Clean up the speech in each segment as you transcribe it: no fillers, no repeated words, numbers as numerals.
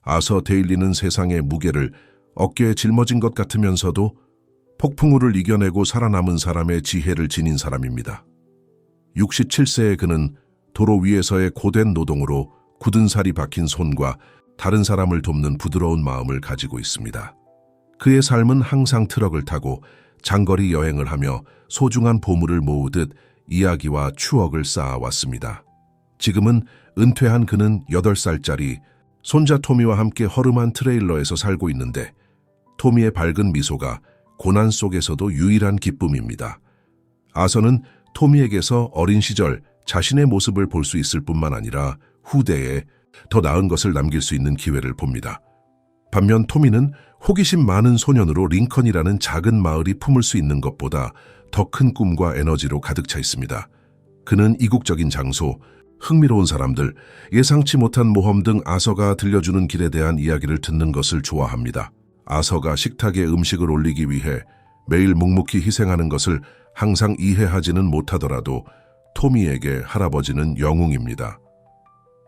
아서 데일리는 세상의 무게를 어깨에 짊어진 것 같으면서도 폭풍우를 이겨내고 살아남은 사람의 지혜를 지닌 사람입니다. 67세의 그는 도로 위에서의 고된 노동으로 굳은 살이 박힌 손과 다른 사람을 돕는 부드러운 마음을 가지고 있습니다. 그의 삶은 항상 트럭을 타고 장거리 여행을 하며 소중한 보물을 모으듯 이야기와 추억을 쌓아왔습니다. 지금은 은퇴한 그는 8살짜리 손자 토미와 함께 허름한 트레일러에서 살고 있는데 토미의 밝은 미소가 고난 속에서도 유일한 기쁨입니다. 아서는 토미에게서 어린 시절 자신의 모습을 볼 수 있을 뿐만 아니라 후대에 더 나은 것을 남길 수 있는 기회를 봅니다. 반면 토미는 호기심 많은 소년으로 링컨이라는 작은 마을이 품을 수 있는 것보다 더 큰 꿈과 에너지로 가득 차 있습니다. 그는 이국적인 장소, 흥미로운 사람들, 예상치 못한 모험 등 아서가 들려주는 길에 대한 이야기를 듣는 것을 좋아합니다. 아서가 식탁에 음식을 올리기 위해 매일 묵묵히 희생하는 것을 항상 이해하지는 못하더라도 토미에게 할아버지는 영웅입니다.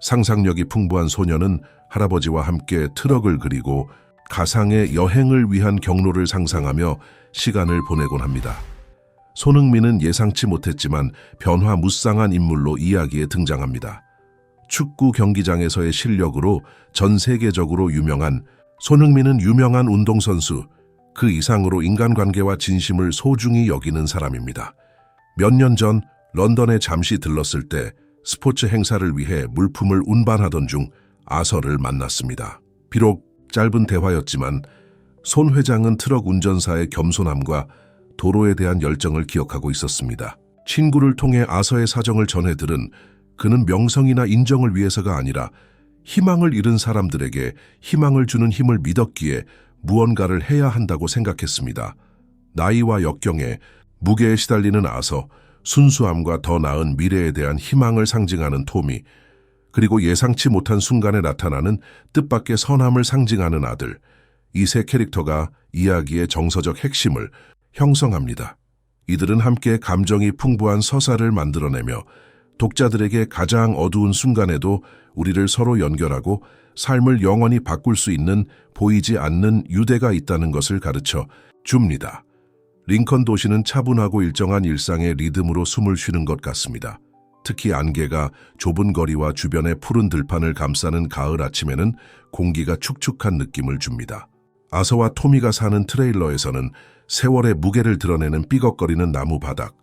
상상력이 풍부한 소녀는 할아버지와 함께 트럭을 그리고 가상의 여행을 위한 경로를 상상하며 시간을 보내곤 합니다. 손흥민은 예상치 못했지만 변화무쌍한 인물로 이야기에 등장합니다. 축구 경기장에서의 실력으로 전 세계적으로 유명한 손흥민은 유명한 운동선수, 그 이상으로 인간관계와 진심을 소중히 여기는 사람입니다. 몇 년 전 런던에 잠시 들렀을 때 스포츠 행사를 위해 물품을 운반하던 중 아서를 만났습니다. 비록 짧은 대화였지만 손 회장은 트럭 운전사의 겸손함과 도로에 대한 열정을 기억하고 있었습니다. 친구를 통해 아서의 사정을 전해 들은 그는 명성이나 인정을 위해서가 아니라 희망을 잃은 사람들에게 희망을 주는 힘을 믿었기에 무언가를 해야 한다고 생각했습니다. 나이와 역경에 무게에 시달리는 아서, 순수함과 더 나은 미래에 대한 희망을 상징하는 토미, 그리고 예상치 못한 순간에 나타나는 뜻밖의 선함을 상징하는 아들, 이 세 캐릭터가 이야기의 정서적 핵심을 형성합니다. 이들은 함께 감정이 풍부한 서사를 만들어내며 독자들에게 가장 어두운 순간에도 우리를 서로 연결하고 삶을 영원히 바꿀 수 있는 보이지 않는 유대가 있다는 것을 가르쳐 줍니다. 링컨 도시는 차분하고 일정한 일상의 리듬으로 숨을 쉬는 것 같습니다. 특히 안개가 좁은 거리와 주변의 푸른 들판을 감싸는 가을 아침에는 공기가 축축한 느낌을 줍니다. 아서와 토미가 사는 트레일러에서는 세월의 무게를 드러내는 삐걱거리는 나무 바닥,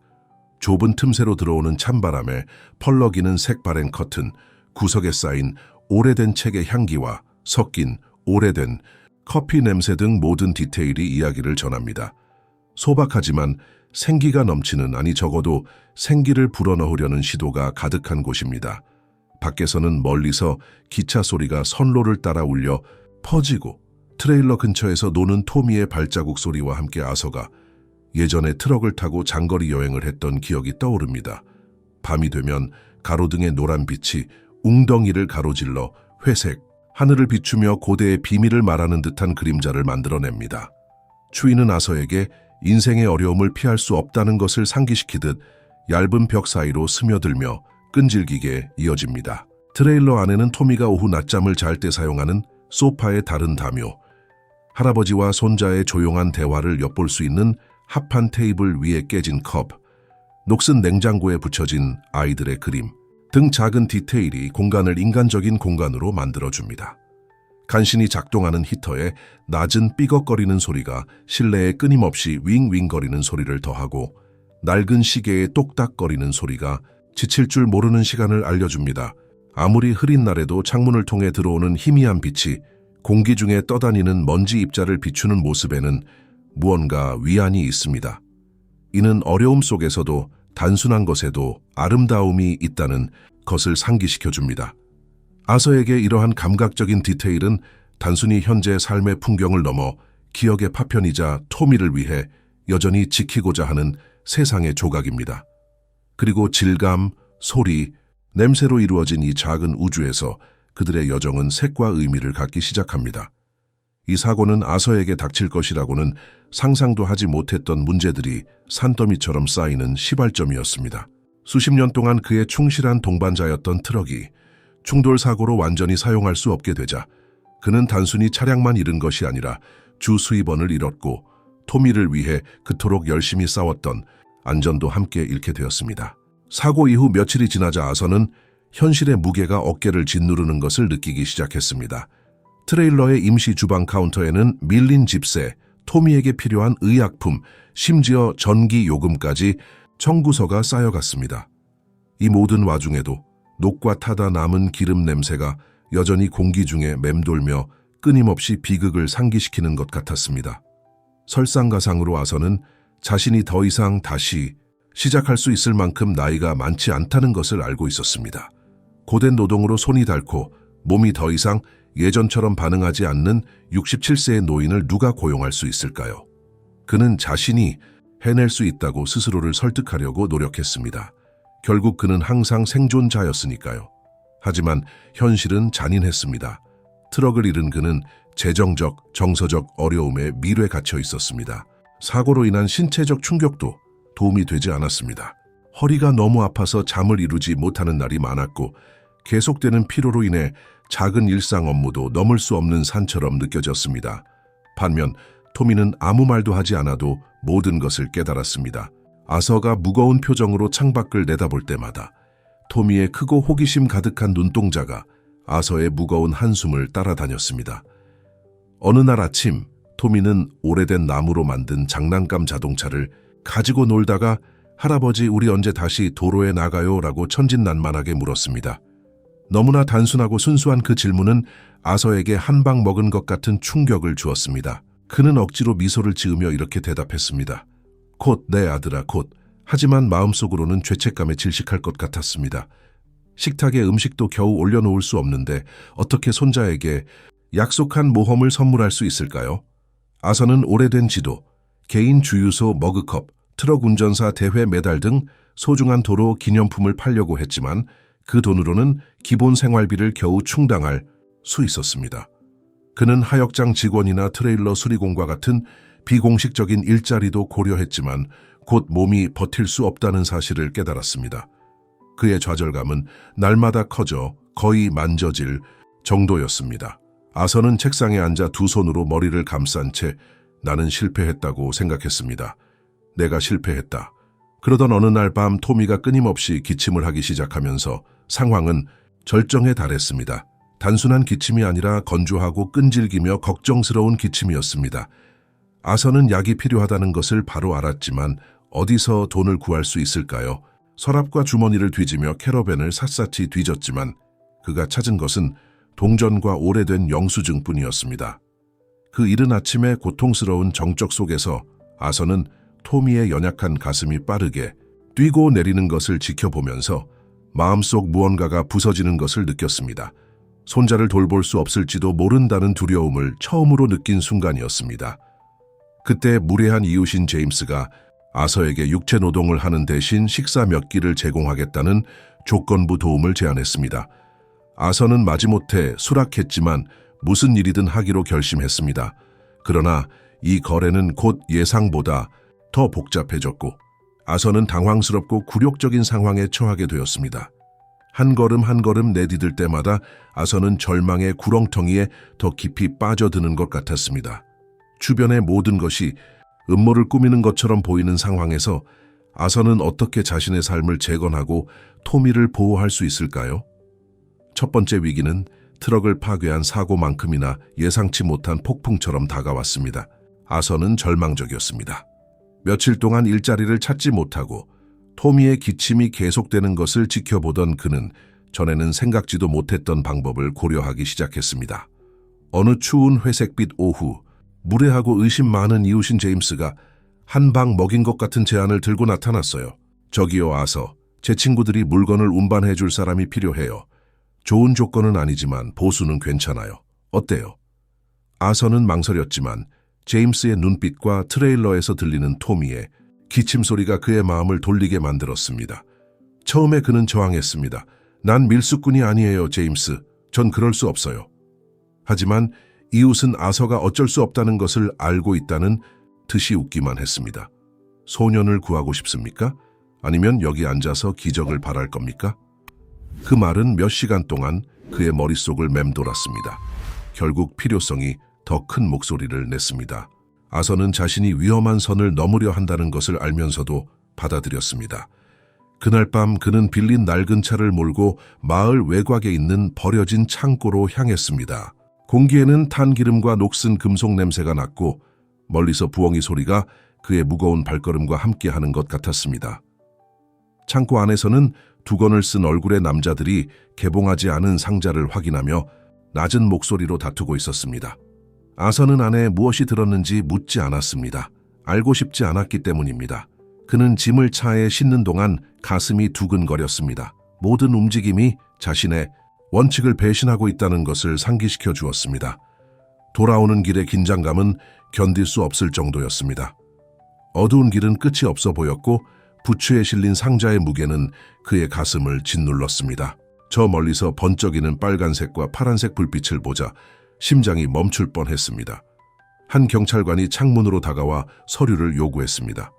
좁은 틈새로 들어오는 찬바람에 펄럭이는 색바랜 커튼, 구석에 쌓인 오래된 책의 향기와 섞인 오래된 커피 냄새 등 모든 디테일이 이야기를 전합니다. 소박하지만 생기가 넘치는, 아니 적어도 생기를 불어넣으려는 시도가 가득한 곳입니다. 밖에서는 멀리서 기차 소리가 선로를 따라 울려 퍼지고 트레일러 근처에서 노는 토미의 발자국 소리와 함께 아서가 예전에 트럭을 타고 장거리 여행을 했던 기억이 떠오릅니다. 밤이 되면 가로등의 노란 빛이 웅덩이를 가로질러 회색, 하늘을 비추며 고대의 비밀을 말하는 듯한 그림자를 만들어냅니다. 추위는 아서에게 인생의 어려움을 피할 수 없다는 것을 상기시키듯 얇은 벽 사이로 스며들며 끈질기게 이어집니다. 트레일러 안에는 토미가 오후 낮잠을 잘 때 사용하는 소파의 다른 다묘, 할아버지와 손자의 조용한 대화를 엿볼 수 있는 합판 테이블 위에 깨진 컵, 녹슨 냉장고에 붙여진 아이들의 그림 등 작은 디테일이 공간을 인간적인 공간으로 만들어줍니다. 간신히 작동하는 히터에 낮은 삐걱거리는 소리가 실내에 끊임없이 윙윙거리는 소리를 더하고 낡은 시계의 똑딱거리는 소리가 지칠 줄 모르는 시간을 알려줍니다. 아무리 흐린 날에도 창문을 통해 들어오는 희미한 빛이 공기 중에 떠다니는 먼지 입자를 비추는 모습에는 무언가 위안이 있습니다. 이는 어려움 속에서도 단순한 것에도 아름다움이 있다는 것을 상기시켜줍니다. 아서에게 이러한 감각적인 디테일은 단순히 현재 삶의 풍경을 넘어 기억의 파편이자 토미를 위해 여전히 지키고자 하는 세상의 조각입니다. 그리고 질감, 소리, 냄새로 이루어진 이 작은 우주에서 그들의 여정은 색과 의미를 갖기 시작합니다. 이 사고는 아서에게 닥칠 것이라고는 상상도 하지 못했던 문제들이 산더미처럼 쌓이는 시발점이었습니다. 수십 년 동안 그의 충실한 동반자였던 트럭이 충돌 사고로 완전히 사용할 수 없게 되자 그는 단순히 차량만 잃은 것이 아니라 주 수입원을 잃었고 토미를 위해 그토록 열심히 싸웠던 안전도 함께 잃게 되었습니다. 사고 이후 며칠이 지나자 아서는 현실의 무게가 어깨를 짓누르는 것을 느끼기 시작했습니다. 트레일러의 임시 주방 카운터에는 밀린 집세, 토미에게 필요한 의약품, 심지어 전기 요금까지 청구서가 쌓여갔습니다. 이 모든 와중에도 녹과 타다 남은 기름 냄새가 여전히 공기 중에 맴돌며 끊임없이 비극을 상기시키는 것 같았습니다. 설상가상으로 아서는 자신이 더 이상 다시 시작할 수 있을 만큼 나이가 많지 않다는 것을 알고 있었습니다. 고된 노동으로 손이 닳고 몸이 더 이상 예전처럼 반응하지 않는 67세의 노인을 누가 고용할 수 있을까요? 그는 자신이 해낼 수 있다고 스스로를 설득하려고 노력했습니다. 결국 그는 항상 생존자였으니까요. 하지만 현실은 잔인했습니다. 트럭을 잃은 그는 재정적, 정서적 어려움에 밀에 갇혀 있었습니다. 사고로 인한 신체적 충격도 도움이 되지 않았습니다. 허리가 너무 아파서 잠을 이루지 못하는 날이 많았고 계속되는 피로로 인해 작은 일상 업무도 넘을 수 없는 산처럼 느껴졌습니다. 반면 토미는 아무 말도 하지 않아도 모든 것을 깨달았습니다. 아서가 무거운 표정으로 창밖을 내다볼 때마다 토미의 크고 호기심 가득한 눈동자가 아서의 무거운 한숨을 따라다녔습니다. 어느 날 아침 토미는 오래된 나무로 만든 장난감 자동차를 가지고 놀다가 할아버지 우리 언제 다시 도로에 나가요? 라고 천진난만하게 물었습니다. 너무나 단순하고 순수한 그 질문은 아서에게 한 방 먹은 것 같은 충격을 주었습니다. 그는 억지로 미소를 지으며 이렇게 대답했습니다. 곧 내 아들아 곧. 하지만 마음속으로는 죄책감에 질식할 것 같았습니다. 식탁에 음식도 겨우 올려놓을 수 없는데 어떻게 손자에게 약속한 모험을 선물할 수 있을까요? 아서는 오래된 지도, 개인 주유소 머그컵, 트럭 운전사 대회 메달 등 소중한 도로 기념품을 팔려고 했지만 그 돈으로는 기본 생활비를 겨우 충당할 수 있었습니다. 그는 하역장 직원이나 트레일러 수리공과 같은 비공식적인 일자리도 고려했지만 곧 몸이 버틸 수 없다는 사실을 깨달았습니다. 그의 좌절감은 날마다 커져 거의 만져질 정도였습니다. 아서는 책상에 앉아 두 손으로 머리를 감싼 채 나는 실패했다고 생각했습니다. 내가 실패했다. 그러던 어느 날 밤 토미가 끊임없이 기침을 하기 시작하면서 상황은 절정에 달했습니다. 단순한 기침이 아니라 건조하고 끈질기며 걱정스러운 기침이었습니다. 아서는 약이 필요하다는 것을 바로 알았지만 어디서 돈을 구할 수 있을까요? 서랍과 주머니를 뒤지며 캐러밴을 샅샅이 뒤졌지만 그가 찾은 것은 동전과 오래된 영수증뿐이었습니다. 그 이른 아침의 고통스러운 정적 속에서 아서는 토미의 연약한 가슴이 빠르게 뛰고 내리는 것을 지켜보면서 마음속 무언가가 부서지는 것을 느꼈습니다. 손자를 돌볼 수 없을지도 모른다는 두려움을 처음으로 느낀 순간이었습니다. 그때 무례한 이웃인 제임스가 아서에게 육체 노동을 하는 대신 식사 몇 끼를 제공하겠다는 조건부 도움을 제안했습니다. 아서는 마지못해 수락했지만 무슨 일이든 하기로 결심했습니다. 그러나 이 거래는 곧 예상보다 더 복잡해졌고 아서는 당황스럽고 굴욕적인 상황에 처하게 되었습니다. 한 걸음 한 걸음 내디딜 때마다 아서는 절망의 구렁텅이에 더 깊이 빠져드는 것 같았습니다. 주변의 모든 것이 음모를 꾸미는 것처럼 보이는 상황에서 아서는 어떻게 자신의 삶을 재건하고 토미를 보호할 수 있을까요? 첫 번째 위기는 트럭을 파괴한 사고만큼이나 예상치 못한 폭풍처럼 다가왔습니다. 아서는 절망적이었습니다. 며칠 동안 일자리를 찾지 못하고 토미의 기침이 계속되는 것을 지켜보던 그는 전에는 생각지도 못했던 방법을 고려하기 시작했습니다. 어느 추운 회색빛 오후, 무례하고 의심 많은 이웃인 제임스가 한 방 먹인 것 같은 제안을 들고 나타났어요. 저기요 아서, 제 친구들이 물건을 운반해 줄 사람이 필요해요. 좋은 조건은 아니지만 보수는 괜찮아요. 어때요? 아서는 망설였지만 제임스의 눈빛과 트레일러에서 들리는 토미의 기침 소리가 그의 마음을 돌리게 만들었습니다. 처음에 그는 저항했습니다. 난 밀수꾼이 아니에요, 제임스. 전 그럴 수 없어요. 하지만 이웃은 아서가 어쩔 수 없다는 것을 알고 있다는 듯이 웃기만 했습니다. 소년을 구하고 싶습니까? 아니면 여기 앉아서 기적을 바랄 겁니까? 그 말은 몇 시간 동안 그의 머릿속을 맴돌았습니다. 결국 필요성이 더 큰 목소리를 냈습니다. 아선은 자신이 위험한 선을 넘으려 한다는 것을 알면서도 받아들였습니다. 그날 밤 그는 빌린 낡은 차를 몰고 마을 외곽에 있는 버려진 창고로 향했습니다. 공기에는 탄기름과 녹슨 금속 냄새가 났고 멀리서 부엉이 소리가 그의 무거운 발걸음과 함께하는 것 같았습니다. 창고 안에서는 두건을 쓴 얼굴의 남자들이 개봉하지 않은 상자를 확인하며 낮은 목소리로 다투고 있었습니다. 아선은 안에 무엇이 들었는지 묻지 않았습니다. 알고 싶지 않았기 때문입니다. 그는 짐을 차에 싣는 동안 가슴이 두근거렸습니다. 모든 움직임이 자신의 원칙을 배신하고 있다는 것을 상기시켜 주었습니다. 돌아오는 길의 긴장감은 견딜 수 없을 정도였습니다. 어두운 길은 끝이 없어 보였고 부추에 실린 상자의 무게는 그의 가슴을 짓눌렀습니다. 저 멀리서 번쩍이는 빨간색과 파란색 불빛을 보자 심장이 멈출 뻔했습니다. 한 경찰관이 창문으로 다가와 서류를 요구했습니다.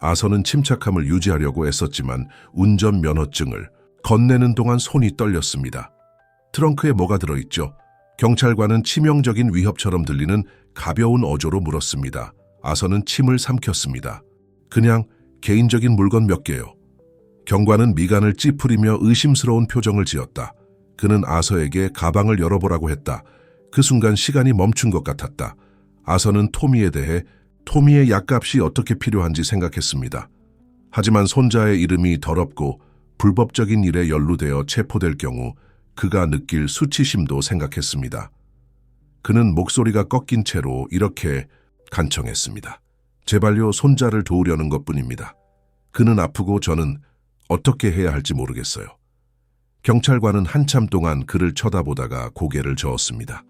아선은 침착함을 유지하려고 애썼지만 운전면허증을 건네는 동안 손이 떨렸습니다. 트렁크에 뭐가 들어있죠? 경찰관은 치명적인 위협처럼 들리는 가벼운 어조로 물었습니다. 아선은 침을 삼켰습니다. 그냥 개인적인 물건 몇 개요. 경관은 미간을 찌푸리며 의심스러운 표정을 지었다. 그는 아서에게 가방을 열어보라고 했다. 그 순간 시간이 멈춘 것 같았다. 아서는 토미에 대해 토미의 약값이 어떻게 필요한지 생각했습니다. 하지만 손자의 이름이 더럽고 불법적인 일에 연루되어 체포될 경우 그가 느낄 수치심도 생각했습니다. 그는 목소리가 꺾인 채로 이렇게 간청했습니다. 제발요, 손자를 도우려는 것뿐입니다. 그는 아프고 저는 어떻게 해야 할지 모르겠어요. 경찰관은 한참 동안 그를 쳐다보다가 고개를 저었습니다.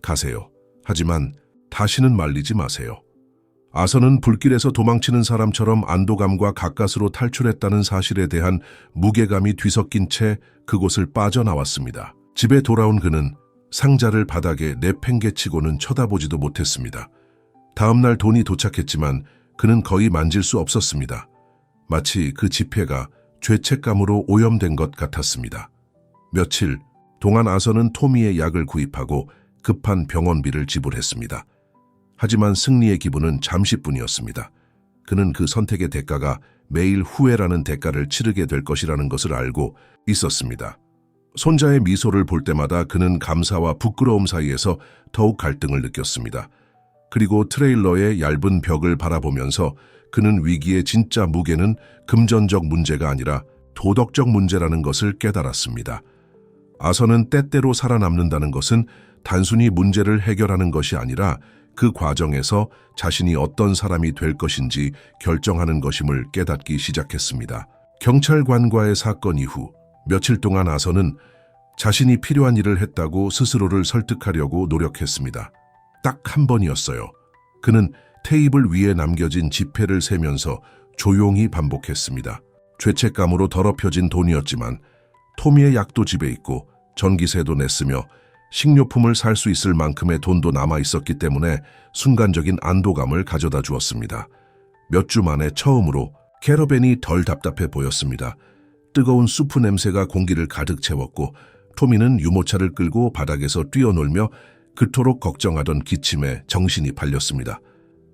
가세요. 하지만 다시는 말리지 마세요. 아선은 불길에서 도망치는 사람처럼 안도감과 가까스로 탈출했다는 사실에 대한 무게감이 뒤섞인 채 그곳을 빠져나왔습니다. 집에 돌아온 그는 상자를 바닥에 내팽개치고는 쳐다보지도 못했습니다. 다음 날 돈이 도착했지만 그는 거의 만질 수 없었습니다. 마치 그 지폐가 죄책감으로 오염된 것 같았습니다. 며칠 동안 아선은 토미의 약을 구입하고 급한 병원비를 지불했습니다. 하지만 승리의 기분은 잠시뿐이었습니다. 그는 그 선택의 대가가 매일 후회라는 대가를 치르게 될 것이라는 것을 알고 있었습니다. 손자의 미소를 볼 때마다 그는 감사와 부끄러움 사이에서 더욱 갈등을 느꼈습니다. 그리고 트레일러의 얇은 벽을 바라보면서 그는 위기의 진짜 무게는 금전적 문제가 아니라 도덕적 문제라는 것을 깨달았습니다. 아선은 때때로 살아남는다는 것은 단순히 문제를 해결하는 것이 아니라 그 과정에서 자신이 어떤 사람이 될 것인지 결정하는 것임을 깨닫기 시작했습니다. 경찰관과의 사건 이후 며칠 동안 아선은 자신이 필요한 일을 했다고 스스로를 설득하려고 노력했습니다. 딱 한 번이었어요. 그는 테이블 위에 남겨진 지폐를 세면서 조용히 반복했습니다. 죄책감으로 더럽혀진 돈이었지만 토미의 약도 집에 있고 전기세도 냈으며 식료품을 살 수 있을 만큼의 돈도 남아 있었기 때문에 순간적인 안도감을 가져다 주었습니다. 몇 주 만에 처음으로 캐러밴이 덜 답답해 보였습니다. 뜨거운 수프 냄새가 공기를 가득 채웠고 토미는 유모차를 끌고 바닥에서 뛰어놀며 그토록 걱정하던 기침에 정신이 팔렸습니다.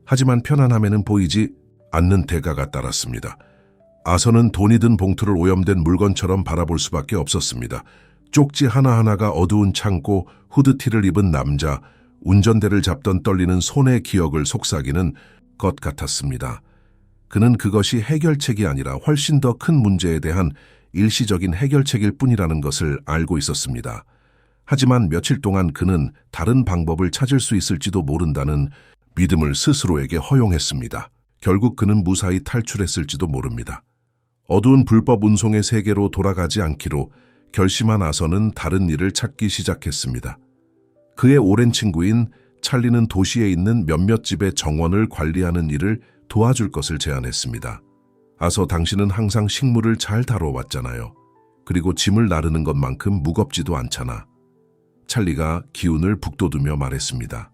하지만 편안함에는 보이지 않는 대가가 따랐습니다. 아선은 돈이 든 봉투를 오염된 물건처럼 바라볼 수밖에 없었습니다. 쪽지 하나하나가 어두운 창고, 후드티를 입은 남자, 운전대를 잡던 떨리는 손의 기억을 속삭이는 것 같았습니다. 그는 그것이 해결책이 아니라 훨씬 더 큰 문제에 대한 일시적인 해결책일 뿐이라는 것을 알고 있었습니다. 하지만 며칠 동안 그는 다른 방법을 찾을 수 있을지도 모른다는 믿음을 스스로에게 허용했습니다. 결국 그는 무사히 탈출했을지도 모릅니다. 어두운 불법 운송의 세계로 돌아가지 않기로 결심한 아선은 다른 일을 찾기 시작했습니다. 그의 오랜 친구인 찰리는 도시에 있는 몇몇 집의 정원을 관리하는 일을 도와줄 것을 제안했습니다. 아서, 당신은 항상 식물을 잘 다뤄왔잖아요. 그리고 짐을 나르는 것만큼 무겁지도 않잖아. 찰리가 기운을 북돋우며 말했습니다.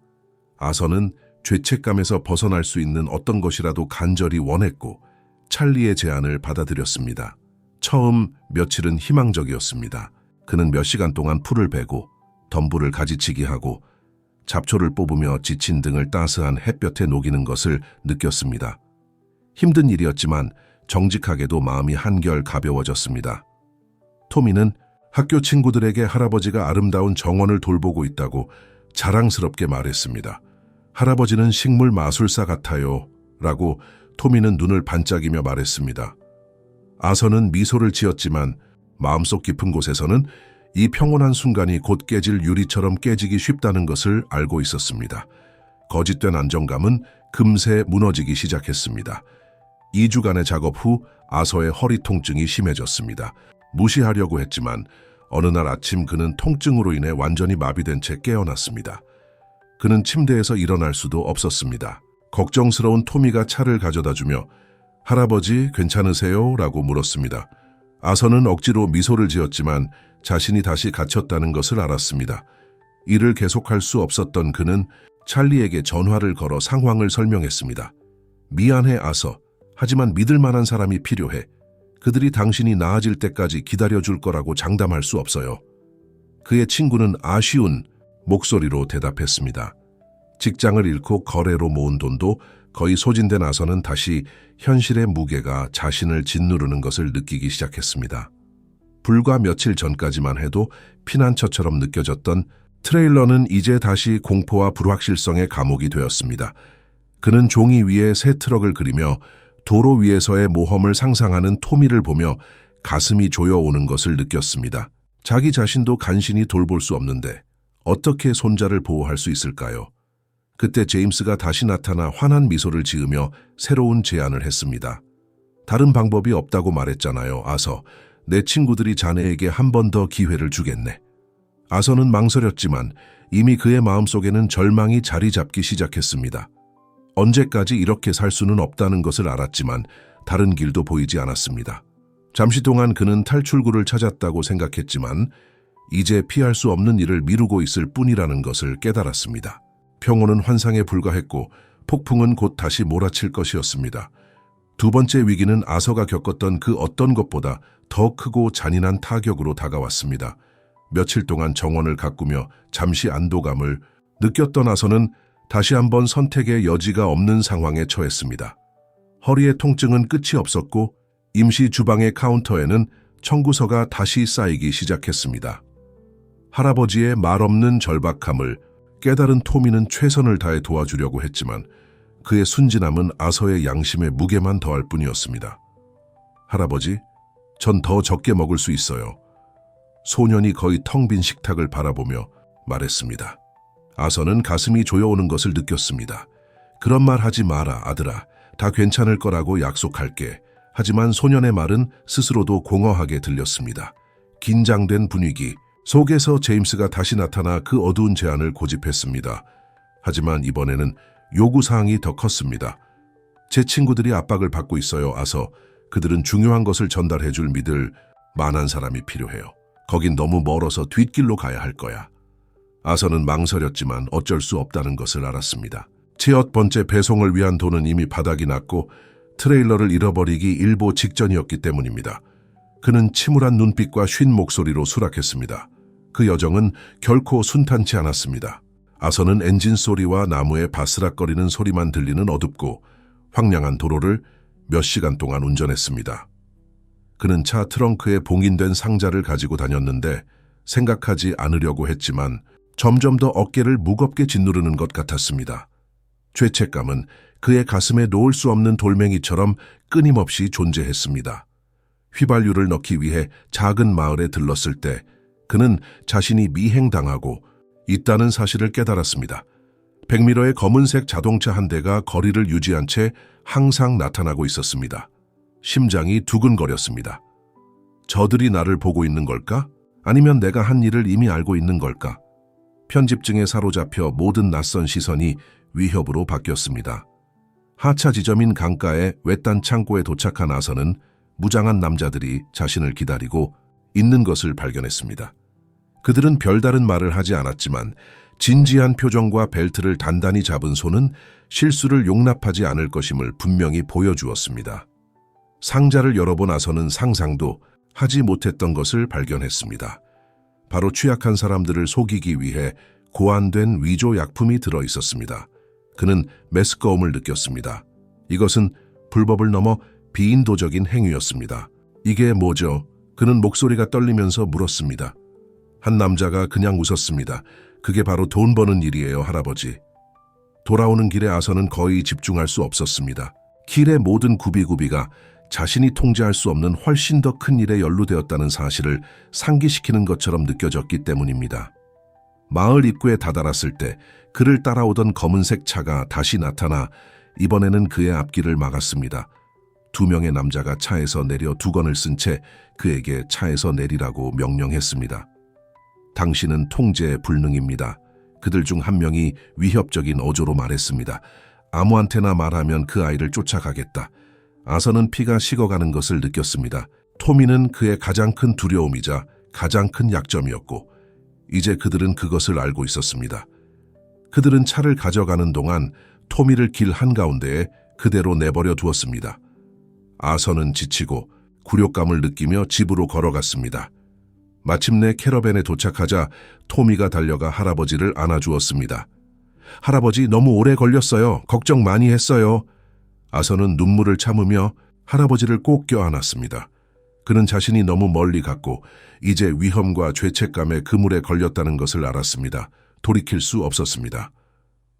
아선은 죄책감에서 벗어날 수 있는 어떤 것이라도 간절히 원했고 찰리의 제안을 받아들였습니다. 처음 며칠은 희망적이었습니다. 그는 몇 시간 동안 풀을 베고 덤불을 가지치기 하고 잡초를 뽑으며 지친 등을 따스한 햇볕에 녹이는 것을 느꼈습니다. 힘든 일이었지만 정직하게도 마음이 한결 가벼워졌습니다. 토미는 학교 친구들에게 할아버지가 아름다운 정원을 돌보고 있다고 자랑스럽게 말했습니다. 할아버지는 식물 마술사 같아요. 라고 토미는 눈을 반짝이며 말했습니다. 아서는 미소를 지었지만 마음속 깊은 곳에서는 이 평온한 순간이 곧 깨질 유리처럼 깨지기 쉽다는 것을 알고 있었습니다. 거짓된 안정감은 금세 무너지기 시작했습니다. 2주간의 작업 후 아서의 허리 통증이 심해졌습니다. 무시하려고 했지만 어느 날 아침 그는 통증으로 인해 완전히 마비된 채 깨어났습니다. 그는 침대에서 일어날 수도 없었습니다. 걱정스러운 토미가 차를 가져다주며 할아버지 괜찮으세요? 라고 물었습니다. 아서는 억지로 미소를 지었지만 자신이 다시 갇혔다는 것을 알았습니다. 일을 계속할 수 없었던 그는 찰리에게 전화를 걸어 상황을 설명했습니다. 미안해 아서. 하지만 믿을 만한 사람이 필요해. 그들이 당신이 나아질 때까지 기다려줄 거라고 장담할 수 없어요. 그의 친구는 아쉬운 목소리로 대답했습니다. 직장을 잃고 거래로 모은 돈도 거의 소진된 아서는 다시 현실의 무게가 자신을 짓누르는 것을 느끼기 시작했습니다. 불과 며칠 전까지만 해도 피난처처럼 느껴졌던 트레일러는 이제 다시 공포와 불확실성의 감옥이 되었습니다. 그는 종이 위에 새 트럭을 그리며 도로 위에서의 모험을 상상하는 토미를 보며 가슴이 조여오는 것을 느꼈습니다. 자기 자신도 간신히 돌볼 수 없는데 어떻게 손자를 보호할 수 있을까요? 그때 제임스가 다시 나타나 환한 미소를 지으며 새로운 제안을 했습니다. 다른 방법이 없다고 말했잖아요, 아서. 내 친구들이 자네에게 한 번 더 기회를 주겠네. 아서는 망설였지만 이미 그의 마음속에는 절망이 자리 잡기 시작했습니다. 언제까지 이렇게 살 수는 없다는 것을 알았지만 다른 길도 보이지 않았습니다. 잠시 동안 그는 탈출구를 찾았다고 생각했지만 이제 피할 수 없는 일을 미루고 있을 뿐이라는 것을 깨달았습니다. 평온은 환상에 불과했고 폭풍은 곧 다시 몰아칠 것이었습니다. 두 번째 위기는 아서가 겪었던 그 어떤 것보다 더 크고 잔인한 타격으로 다가왔습니다. 며칠 동안 정원을 가꾸며 잠시 안도감을 느꼈던 아서는 다시 한번 선택의 여지가 없는 상황에 처했습니다. 허리의 통증은 끝이 없었고 임시 주방의 카운터에는 청구서가 다시 쌓이기 시작했습니다. 할아버지의 말없는 절박함을 깨달은 토미는 최선을 다해 도와주려고 했지만 그의 순진함은 아서의 양심에 무게만 더할 뿐이었습니다. 할아버지, 전 더 적게 먹을 수 있어요. 소년이 거의 텅 빈 식탁을 바라보며 말했습니다. 아서는 가슴이 조여오는 것을 느꼈습니다. 그런 말 하지 마라, 아들아. 다 괜찮을 거라고 약속할게. 하지만 소년의 말은 스스로도 공허하게 들렸습니다. 긴장된 분위기 속에서 제임스가 다시 나타나 그 어두운 제안을 고집했습니다. 하지만 이번에는 요구사항이 더 컸습니다. 제 친구들이 압박을 받고 있어요, 아서. 그들은 중요한 것을 전달해줄 믿을 만한 사람이 필요해요. 거긴 너무 멀어서 뒷길로 가야 할 거야. 아서는 망설였지만 어쩔 수 없다는 것을 알았습니다. 첫 번째 배송을 위한 돈은 이미 바닥이 났고 트레일러를 잃어버리기 일보 직전이었기 때문입니다. 그는 침울한 눈빛과 쉰 목소리로 수락했습니다. 그 여정은 결코 순탄치 않았습니다. 아서는 엔진 소리와 나무의 바스락거리는 소리만 들리는 어둡고 황량한 도로를 몇 시간 동안 운전했습니다. 그는 차 트렁크에 봉인된 상자를 가지고 다녔는데 생각하지 않으려고 했지만 점점 더 어깨를 무겁게 짓누르는 것 같았습니다. 죄책감은 그의 가슴에 놓을 수 없는 돌멩이처럼 끊임없이 존재했습니다. 휘발유를 넣기 위해 작은 마을에 들렀을 때 그는 자신이 미행당하고 있다는 사실을 깨달았습니다. 100m의 검은색 자동차 한 대가 거리를 유지한 채 항상 나타나고 있었습니다. 심장이 두근거렸습니다. 저들이 나를 보고 있는 걸까? 아니면 내가 한 일을 이미 알고 있는 걸까? 편집증에 사로잡혀 모든 낯선 시선이 위협으로 바뀌었습니다. 하차 지점인 강가의 외딴 창고에 도착한 아서는 무장한 남자들이 자신을 기다리고 있는 것을 발견했습니다. 그들은 별다른 말을 하지 않았지만 진지한 표정과 벨트를 단단히 잡은 손은 실수를 용납하지 않을 것임을 분명히 보여주었습니다. 상자를 열어본 아서는 상상도 하지 못했던 것을 발견했습니다. 바로 취약한 사람들을 속이기 위해 고안된 위조 약품이 들어 있었습니다. 그는 메스꺼움을 느꼈습니다. 이것은 불법을 넘어 비인도적인 행위였습니다. 이게 뭐죠? 그는 목소리가 떨리면서 물었습니다. 한 남자가 그냥 웃었습니다. 그게 바로 돈 버는 일이에요, 할아버지. 돌아오는 길에 아서는 거의 집중할 수 없었습니다. 길의 모든 구비구비가 자신이 통제할 수 없는 훨씬 더 큰 일에 연루되었다는 사실을 상기시키는 것처럼 느껴졌기 때문입니다. 마을 입구에 다다랐을 때 그를 따라오던 검은색 차가 다시 나타나 이번에는 그의 앞길을 막았습니다. 2명의 남자가 차에서 내려 두건을 쓴 채 그에게 차에서 내리라고 명령했습니다. 당신은 통제에 불능입니다. 그들 중 한 명이 위협적인 어조로 말했습니다. 아무한테나 말하면 그 아이를 쫓아가겠다. 아서는 피가 식어가는 것을 느꼈습니다. 토미는 그의 가장 큰 두려움이자 가장 큰 약점이었고 이제 그들은 그것을 알고 있었습니다. 그들은 차를 가져가는 동안 토미를 길 한가운데에 그대로 내버려 두었습니다. 아서는 지치고 굴욕감을 느끼며 집으로 걸어갔습니다. 마침내 캐러밴에 도착하자 토미가 달려가 할아버지를 안아주었습니다. 할아버지, 너무 오래 걸렸어요. 걱정 많이 했어요. 아서는 눈물을 참으며 할아버지를 꼭 껴안았습니다. 그는 자신이 너무 멀리 갔고 이제 위험과 죄책감의 그물에 걸렸다는 것을 알았습니다. 돌이킬 수 없었습니다.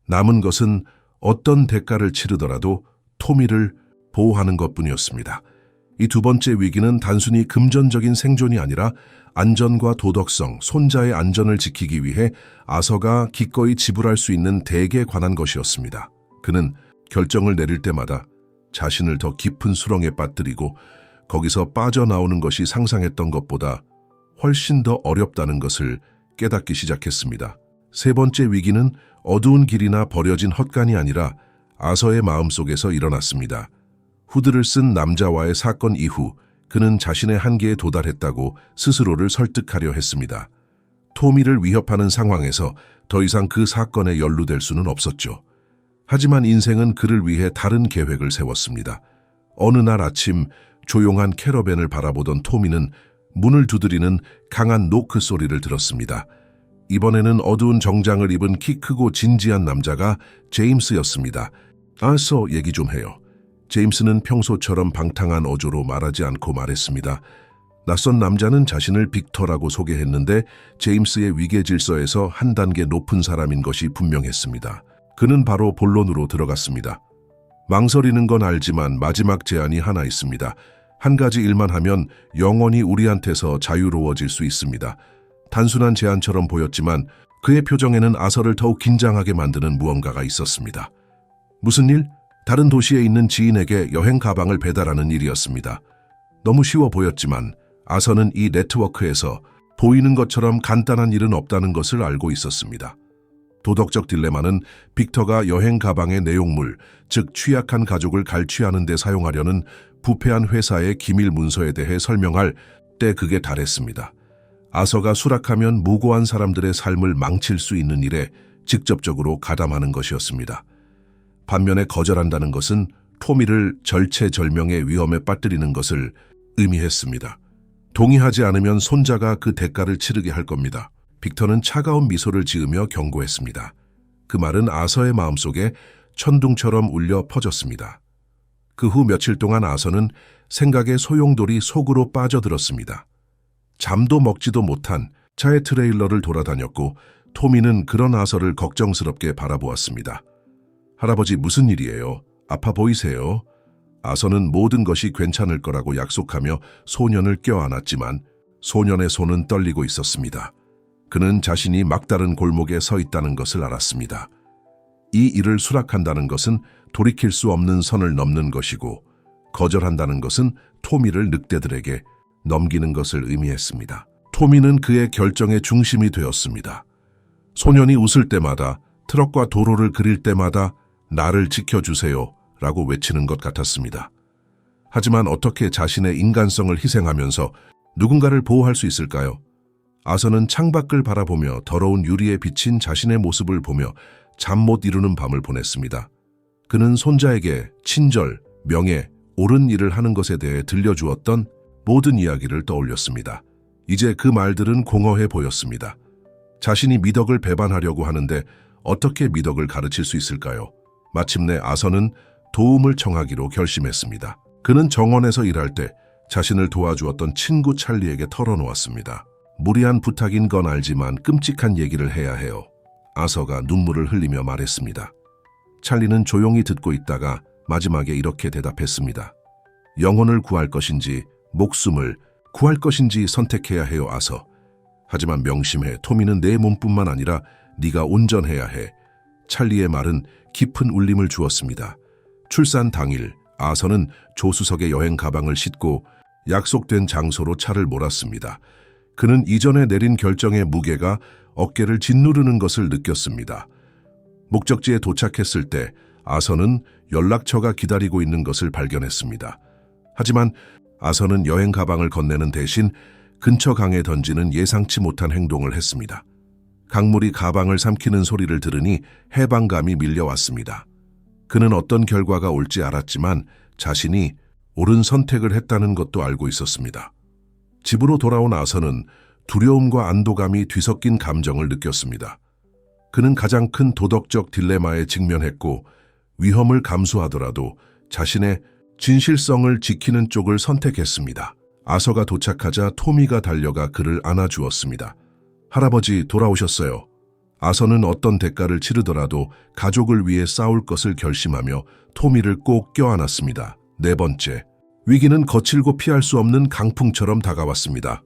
남은 것은 어떤 대가를 치르더라도 토미를 보호하는 것뿐이었습니다. 이 두 번째 위기는 단순히 금전적인 생존이 아니라 안전과 도덕성, 손자의 안전을 지키기 위해 아서가 기꺼이 지불할 수 있는 대개에 관한 것이었습니다. 그는 결정을 내릴 때마다 자신을 더 깊은 수렁에 빠뜨리고 거기서 빠져나오는 것이 상상했던 것보다 훨씬 더 어렵다는 것을 깨닫기 시작했습니다. 세 번째 위기는 어두운 길이나 버려진 헛간이 아니라 아서의 마음속에서 일어났습니다. 후드를 쓴 남자와의 사건 이후 그는 자신의 한계에 도달했다고 스스로를 설득하려 했습니다. 토미를 위협하는 상황에서 더 이상 그 사건에 연루될 수는 없었죠. 하지만 인생은 그를 위해 다른 계획을 세웠습니다. 어느 날 아침 조용한 캐러밴을 바라보던 토미는 문을 두드리는 강한 노크 소리를 들었습니다. 이번에는 어두운 정장을 입은 키 크고 진지한 남자가 제임스였습니다. 아서 얘기 좀 해요. 제임스는 평소처럼 방탕한 어조로 말하지 않고 말했습니다. 낯선 남자는 자신을 빅터라고 소개했는데 제임스의 위계 질서에서 한 단계 높은 사람인 것이 분명했습니다. 그는 바로 본론으로 들어갔습니다. 망설이는 건 알지만 마지막 제안이 하나 있습니다. 한 가지 일만 하면 영원히 우리한테서 자유로워질 수 있습니다. 단순한 제안처럼 보였지만 그의 표정에는 아서를 더욱 긴장하게 만드는 무언가가 있었습니다. 무슨 일? 다른 도시에 있는 지인에게 여행 가방을 배달하는 일이었습니다. 너무 쉬워 보였지만 아서는 이 네트워크에서 보이는 것처럼 간단한 일은 없다는 것을 알고 있었습니다. 도덕적 딜레마는 빅터가 여행 가방의 내용물, 즉 취약한 가족을 갈취하는 데 사용하려는 부패한 회사의 기밀 문서에 대해 설명할 때 극에 달했습니다. 아서가 수락하면 무고한 사람들의 삶을 망칠 수 있는 일에 직접적으로 가담하는 것이었습니다. 반면에 거절한다는 것은 토미를 절체절명의 위험에 빠뜨리는 것을 의미했습니다. 동의하지 않으면 손자가 그 대가를 치르게 할 겁니다. 빅터는 차가운 미소를 지으며 경고했습니다. 그 말은 아서의 마음속에 천둥처럼 울려 퍼졌습니다. 그 후 며칠 동안 아서는 생각의 소용돌이 속으로 빠져들었습니다. 잠도 먹지도 못한 차의 트레일러를 돌아다녔고 토미는 그런 아서를 걱정스럽게 바라보았습니다. 할아버지, 무슨 일이에요? 아파 보이세요? 아서는 모든 것이 괜찮을 거라고 약속하며 소년을 껴안았지만 소년의 손은 떨리고 있었습니다. 그는 자신이 막다른 골목에 서 있다는 것을 알았습니다. 이 일을 수락한다는 것은 돌이킬 수 없는 선을 넘는 것이고 거절한다는 것은 토미를 늑대들에게 넘기는 것을 의미했습니다. 토미는 그의 결정의 중심이 되었습니다. 소년이 웃을 때마다, 트럭과 도로를 그릴 때마다 나를 지켜주세요 라고 외치는 것 같았습니다. 하지만 어떻게 자신의 인간성을 희생하면서 누군가를 보호할 수 있을까요? 아서는 창밖을 바라보며 더러운 유리에 비친 자신의 모습을 보며 잠 못 이루는 밤을 보냈습니다. 그는 손자에게 친절, 명예, 옳은 일을 하는 것에 대해 들려주었던 모든 이야기를 떠올렸습니다. 이제 그 말들은 공허해 보였습니다. 자신이 미덕을 배반하려고 하는데 어떻게 미덕을 가르칠 수 있을까요? 마침내 아선은 도움을 청하기로 결심했습니다. 그는 정원에서 일할 때 자신을 도와주었던 친구 찰리에게 털어놓았습니다. 무리한 부탁인 건 알지만 끔찍한 얘기를 해야 해요. 아서가 눈물을 흘리며 말했습니다. 찰리는 조용히 듣고 있다가 마지막에 이렇게 대답했습니다. 영혼을 구할 것인지 목숨을 구할 것인지 선택해야 해요, 아서. 하지만 명심해, 토미는 내 몸뿐만 아니라 네가 온전해야 해. 찰리의 말은 깊은 울림을 주었습니다. 출산 당일 아서는 조수석에 여행 가방을 싣고 약속된 장소로 차를 몰았습니다. 그는 이전에 내린 결정의 무게가 어깨를 짓누르는 것을 느꼈습니다. 목적지에 도착했을 때 아서는 연락처가 기다리고 있는 것을 발견했습니다. 하지만 아서는 여행 가방을 건네는 대신 근처 강에 던지는 예상치 못한 행동을 했습니다. 강물이 가방을 삼키는 소리를 들으니 해방감이 밀려왔습니다. 그는 어떤 결과가 올지 알았지만 자신이 옳은 선택을 했다는 것도 알고 있었습니다. 집으로 돌아온 아서는 두려움과 안도감이 뒤섞인 감정을 느꼈습니다. 그는 가장 큰 도덕적 딜레마에 직면했고 위험을 감수하더라도 자신의 진실성을 지키는 쪽을 선택했습니다. 아서가 도착하자 토미가 달려가 그를 안아주었습니다. 할아버지, 돌아오셨어요. 아서는 어떤 대가를 치르더라도 가족을 위해 싸울 것을 결심하며 토미를 꼭 껴안았습니다. 네 번째, 위기는 거칠고 피할 수 없는 강풍처럼 다가왔습니다.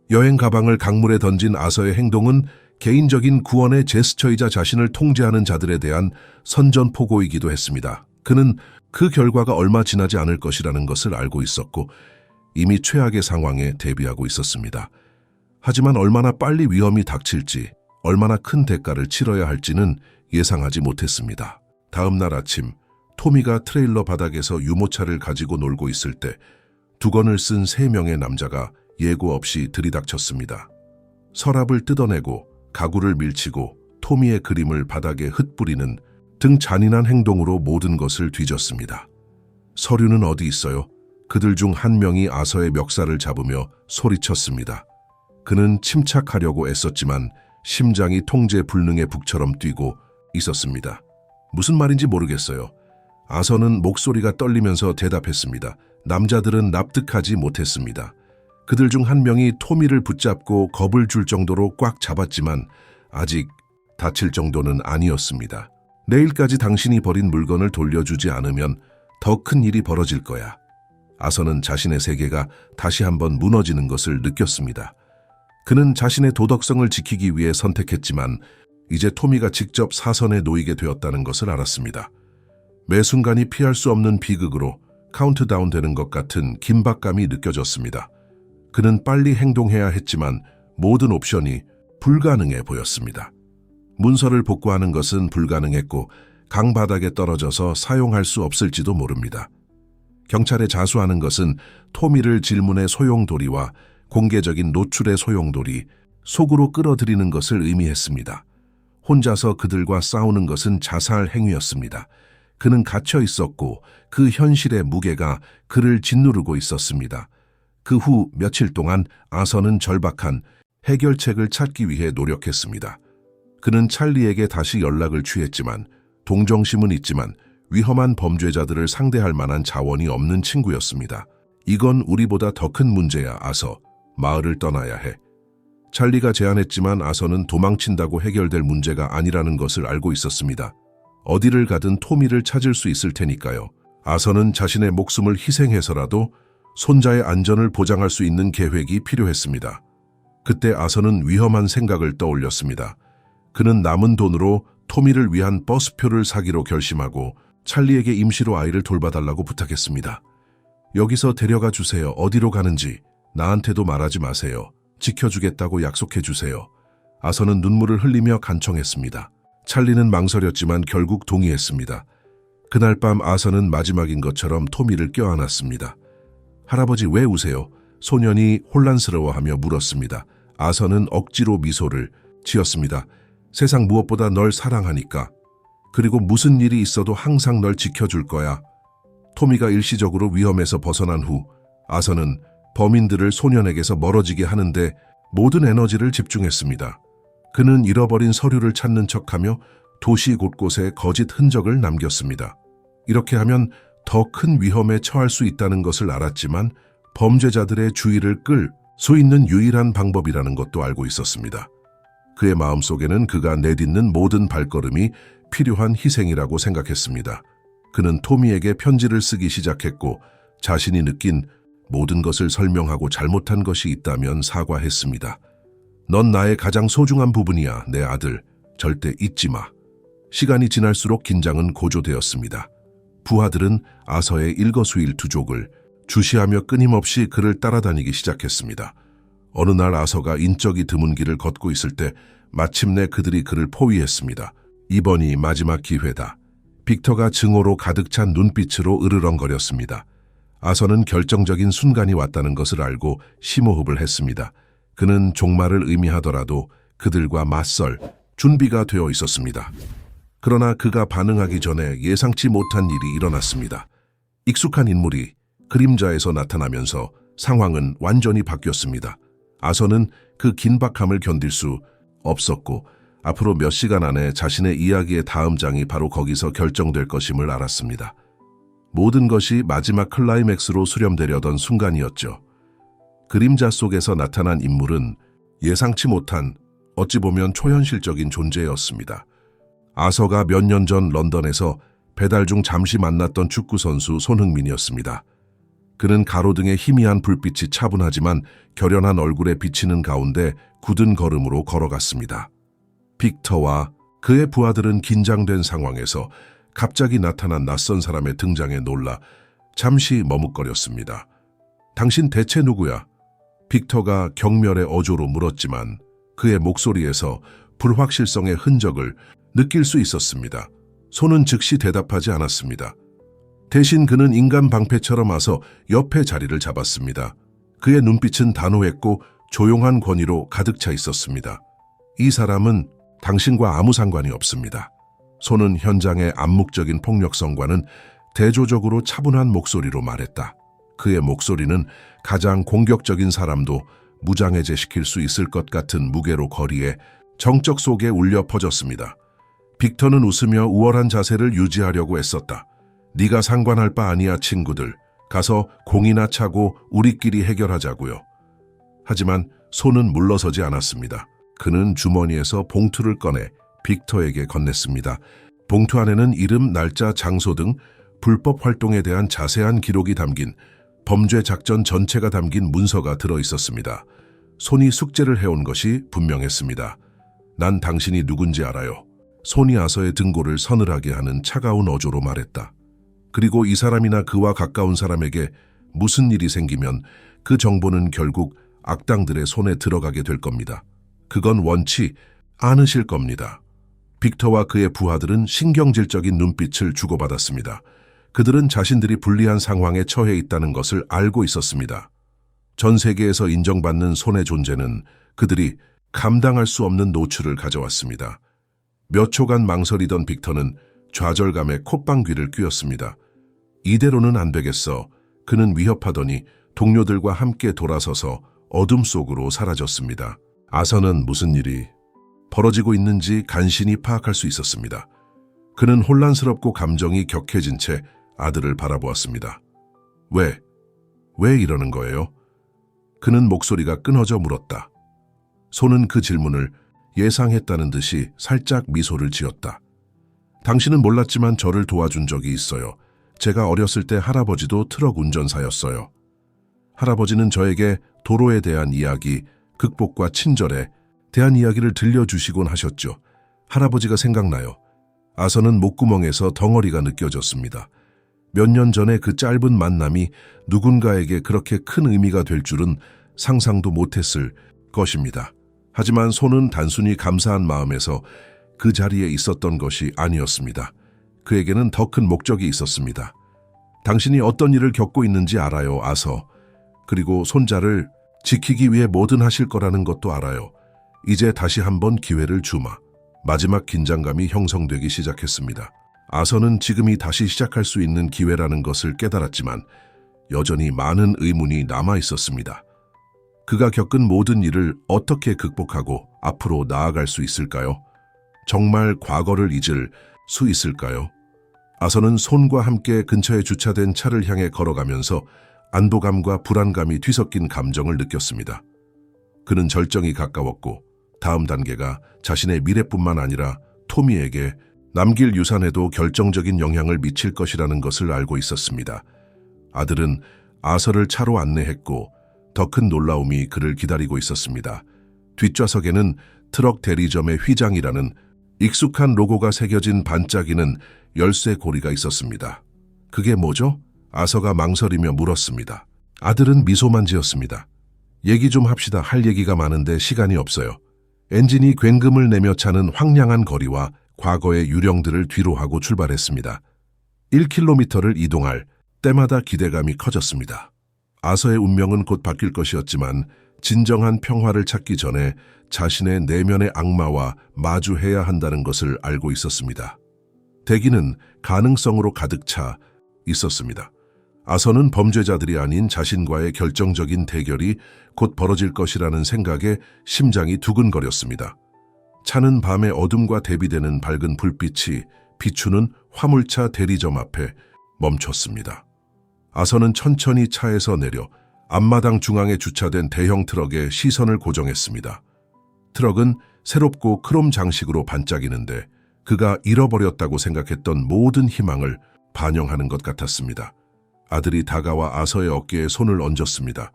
여행 가방을 강물에 던진 아서의 행동은 개인적인 구원의 제스처이자 자신을 통제하는 자들에 대한 선전포고이기도 했습니다. 그는 그 결과가 얼마 지나지 않을 것이라는 것을 알고 있었고 이미 최악의 상황에 대비하고 있었습니다. 하지만 얼마나 빨리 위험이 닥칠지, 얼마나 큰 대가를 치러야 할지는 예상하지 못했습니다. 다음 날 아침, 토미가 트레일러 바닥에서 유모차를 가지고 놀고 있을 때 두건을 쓴 3명의 남자가 예고 없이 들이닥쳤습니다. 서랍을 뜯어내고 가구를 밀치고 토미의 그림을 바닥에 흩뿌리는 등 잔인한 행동으로 모든 것을 뒤졌습니다. 서류는 어디 있어요? 그들 중 한 명이 아서의 멱살을 잡으며 소리쳤습니다. 그는 침착하려고 애썼지만 심장이 통제 불능의 북처럼 뛰고 있었습니다. 무슨 말인지 모르겠어요. 아서는 목소리가 떨리면서 대답했습니다. 남자들은 납득하지 못했습니다. 그들 중 한 명이 토미를 붙잡고 겁을 줄 정도로 꽉 잡았지만 아직 다칠 정도는 아니었습니다. 내일까지 당신이 버린 물건을 돌려주지 않으면 더 큰 일이 벌어질 거야. 아서는 자신의 세계가 다시 한번 무너지는 것을 느꼈습니다. 그는 자신의 도덕성을 지키기 위해 선택했지만 이제 토미가 직접 사선에 놓이게 되었다는 것을 알았습니다. 매 순간이 피할 수 없는 비극으로 카운트다운 되는 것 같은 긴박감이 느껴졌습니다. 그는 빨리 행동해야 했지만 모든 옵션이 불가능해 보였습니다. 문서를 복구하는 것은 불가능했고 강바닥에 떨어져서 사용할 수 없을지도 모릅니다. 경찰에 자수하는 것은 토미를 질문의 소용돌이와 공개적인 노출의 소용돌이, 속으로 끌어들이는 것을 의미했습니다. 혼자서 그들과 싸우는 것은 자살 행위였습니다. 그는 갇혀 있었고 그 현실의 무게가 그를 짓누르고 있었습니다. 그 후 며칠 동안 아서는 절박한 해결책을 찾기 위해 노력했습니다. 그는 찰리에게 다시 연락을 취했지만 동정심은 있지만 위험한 범죄자들을 상대할 만한 자원이 없는 친구였습니다. 이건 우리보다 더 큰 문제야, 아서. 마을을 떠나야 해. 찰리가 제안했지만 아서는 도망친다고 해결될 문제가 아니라는 것을 알고 있었습니다. 어디를 가든 토미를 찾을 수 있을 테니까요. 아서는 자신의 목숨을 희생해서라도 손자의 안전을 보장할 수 있는 계획이 필요했습니다. 그때 아서는 위험한 생각을 떠올렸습니다. 그는 남은 돈으로 토미를 위한 버스표를 사기로 결심하고 찰리에게 임시로 아이를 돌봐달라고 부탁했습니다. 여기서 데려가 주세요. 어디로 가는지 나한테도 말하지 마세요. 지켜주겠다고 약속해 주세요. 아서는 눈물을 흘리며 간청했습니다. 찰리는 망설였지만 결국 동의했습니다. 그날 밤 아서는 마지막인 것처럼 토미를 껴안았습니다. 할아버지, 왜 우세요? 소년이 혼란스러워하며 물었습니다. 아서는 억지로 미소를 지었습니다. 세상 무엇보다 널 사랑하니까. 그리고 무슨 일이 있어도 항상 널 지켜줄 거야. 토미가 일시적으로 위험에서 벗어난 후 아서는 범인들을 소년에게서 멀어지게 하는데 모든 에너지를 집중했습니다. 그는 잃어버린 서류를 찾는 척하며 도시 곳곳에 거짓 흔적을 남겼습니다. 이렇게 하면 더 큰 위험에 처할 수 있다는 것을 알았지만 범죄자들의 주의를 끌 수 있는 유일한 방법이라는 것도 알고 있었습니다. 그의 마음속에는 그가 내딛는 모든 발걸음이 필요한 희생이라고 생각했습니다. 그는 토미에게 편지를 쓰기 시작했고 자신이 느낀 모든 것을 설명하고 잘못한 것이 있다면 사과했습니다. 넌 나의 가장 소중한 부분이야, 내 아들. 절대 잊지 마. 시간이 지날수록 긴장은 고조되었습니다. 부하들은 아서의 일거수일투족을 주시하며 끊임없이 그를 따라다니기 시작했습니다. 어느 날 아서가 인적이 드문 길을 걷고 있을 때 마침내 그들이 그를 포위했습니다. 이번이 마지막 기회다. 빅터가 증오로 가득 찬 눈빛으로 으르렁거렸습니다. 아서는 결정적인 순간이 왔다는 것을 알고 심호흡을 했습니다. 그는 종말을 의미하더라도 그들과 맞설 준비가 되어 있었습니다. 그러나 그가 반응하기 전에 예상치 못한 일이 일어났습니다. 익숙한 인물이 그림자에서 나타나면서 상황은 완전히 바뀌었습니다. 아서는 그 긴박함을 견딜 수 없었고 앞으로 몇 시간 안에 자신의 이야기의 다음 장이 바로 거기서 결정될 것임을 알았습니다. 모든 것이 마지막 클라이맥스로 수렴되려던 순간이었죠. 그림자 속에서 나타난 인물은 예상치 못한 어찌 보면 초현실적인 존재였습니다. 아서가 몇 년 전 런던에서 배달 중 잠시 만났던 축구선수 손흥민이었습니다. 그는 가로등의 희미한 불빛이 차분하지만 결연한 얼굴에 비치는 가운데 굳은 걸음으로 걸어갔습니다. 빅터와 그의 부하들은 긴장된 상황에서 갑자기 나타난 낯선 사람의 등장에 놀라 잠시 머뭇거렸습니다. 당신 대체 누구야? 빅터가 경멸의 어조로 물었지만 그의 목소리에서 불확실성의 흔적을 느낄 수 있었습니다. 손은 즉시 대답하지 않았습니다. 대신 그는 인간 방패처럼 와서 옆에 자리를 잡았습니다. 그의 눈빛은 단호했고 조용한 권위로 가득 차 있었습니다. 이 사람은 당신과 아무 상관이 없습니다. 손은 현장의 암묵적인 폭력성과는 대조적으로 차분한 목소리로 말했다. 그의 목소리는 가장 공격적인 사람도 무장해제시킬 수 있을 것 같은 무게로 거리에 정적 속에 울려 퍼졌습니다. 빅터는 웃으며 우월한 자세를 유지하려고 애썼다. 네가 상관할 바 아니야, 친구들. 가서 공이나 차고 우리끼리 해결하자고요. 하지만 손은 물러서지 않았습니다. 그는 주머니에서 봉투를 꺼내 빅터에게 건넸습니다. 봉투 안에는 이름, 날짜, 장소 등 불법 활동에 대한 자세한 기록이 담긴 범죄 작전 전체가 담긴 문서가 들어있었습니다. 손이 숙제를 해온 것이 분명했습니다. 난 당신이 누군지 알아요. 손이 아서의 등골을 서늘하게 하는 차가운 어조로 말했다. 그리고 이 사람이나 그와 가까운 사람에게 무슨 일이 생기면 그 정보는 결국 악당들의 손에 들어가게 될 겁니다. 그건 원치 않으실 겁니다. 빅터와 그의 부하들은 신경질적인 눈빛을 주고받았습니다. 그들은 자신들이 불리한 상황에 처해 있다는 것을 알고 있었습니다. 전 세계에서 인정받는 손의 존재는 그들이 감당할 수 없는 노출을 가져왔습니다. 몇 초간 망설이던 빅터는 좌절감에 콧방귀를 뀌었습니다. 이대로는 안 되겠어. 그는 위협하더니 동료들과 함께 돌아서서 어둠 속으로 사라졌습니다. 아서는 무슨 일이 벌어지고 있는지 간신히 파악할 수 있었습니다. 그는 혼란스럽고 감정이 격해진 채 아들을 바라보았습니다. 왜 이러는 거예요? 그는 목소리가 끊어져 물었다. 손은 그 질문을 예상했다는 듯이 살짝 미소를 지었다. 당신은 몰랐지만 저를 도와준 적이 있어요. 제가 어렸을 때 할아버지도 트럭 운전사였어요. 할아버지는 저에게 도로에 대한 이야기, 극복과 친절에 대한 이야기를 들려주시곤 하셨죠. 할아버지가 생각나요. 아서는 목구멍에서 덩어리가 느껴졌습니다. 몇 년 전에 그 짧은 만남이 누군가에게 그렇게 큰 의미가 될 줄은 상상도 못했을 것입니다. 하지만 손은 단순히 감사한 마음에서 그 자리에 있었던 것이 아니었습니다. 그에게는 더 큰 목적이 있었습니다. 당신이 어떤 일을 겪고 있는지 알아요, 아서. 그리고 손자를 지키기 위해 뭐든 하실 거라는 것도 알아요. 이제 다시 한번 기회를 주마. 마지막 긴장감이 형성되기 시작했습니다. 아서는 지금이 다시 시작할 수 있는 기회라는 것을 깨달았지만 여전히 많은 의문이 남아 있었습니다. 그가 겪은 모든 일을 어떻게 극복하고 앞으로 나아갈 수 있을까요? 정말 과거를 잊을 수 있을까요? 아서는 손과 함께 근처에 주차된 차를 향해 걸어가면서 안도감과 불안감이 뒤섞인 감정을 느꼈습니다. 그는 절정이 가까웠고 다음 단계가 자신의 미래뿐만 아니라 토미에게 남길 유산에도 결정적인 영향을 미칠 것이라는 것을 알고 있었습니다. 아들은 아서를 차로 안내했고 더 큰 놀라움이 그를 기다리고 있었습니다. 뒷좌석에는 트럭 대리점의 휘장이라는 익숙한 로고가 새겨진 반짝이는 열쇠 고리가 있었습니다. 그게 뭐죠? 아서가 망설이며 물었습니다. 아들은 미소만 지었습니다. 얘기 좀 합시다. 할 얘기가 많은데 시간이 없어요. 엔진이 굉금을 내며 차는 황량한 거리와 과거의 유령들을 뒤로하고 출발했습니다. 1km를 이동할 때마다 기대감이 커졌습니다. 아서의 운명은 곧 바뀔 것이었지만 진정한 평화를 찾기 전에 자신의 내면의 악마와 마주해야 한다는 것을 알고 있었습니다. 대기는 가능성으로 가득 차 있었습니다. 아서는 범죄자들이 아닌 자신과의 결정적인 대결이 곧 벌어질 것이라는 생각에 심장이 두근거렸습니다. 차는 밤의 어둠과 대비되는 밝은 불빛이 비추는 화물차 대리점 앞에 멈췄습니다. 아서는 천천히 차에서 내려 앞마당 중앙에 주차된 대형 트럭에 시선을 고정했습니다. 트럭은 새롭고 크롬 장식으로 반짝이는데 그가 잃어버렸다고 생각했던 모든 희망을 반영하는 것 같았습니다. 아들이 다가와 아서의 어깨에 손을 얹었습니다.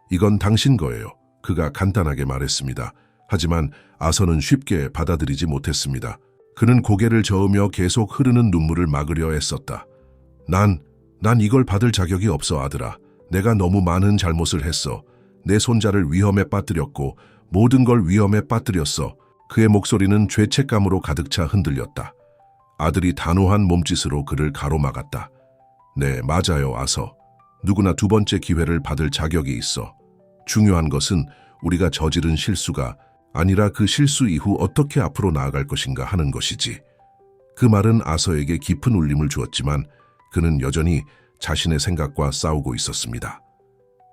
이건 당신 거예요. 그가 간단하게 말했습니다. 하지만 아서는 쉽게 받아들이지 못했습니다. 그는 고개를 저으며 계속 흐르는 눈물을 막으려 애썼다. 난 이걸 받을 자격이 없어, 아들아. 내가 너무 많은 잘못을 했어. 내 손자를 위험에 빠뜨렸고 모든 걸 위험에 빠뜨렸어. 그의 목소리는 죄책감으로 가득 차 흔들렸다. 아들이 단호한 몸짓으로 그를 가로막았다. 네, 맞아요, 아서. 누구나 두 번째 기회를 받을 자격이 있어. 중요한 것은 우리가 저지른 실수가 아니라 그 실수 이후 어떻게 앞으로 나아갈 것인가 하는 것이지. 그 말은 아서에게 깊은 울림을 주었지만 그는 여전히 자신의 생각과 싸우고 있었습니다.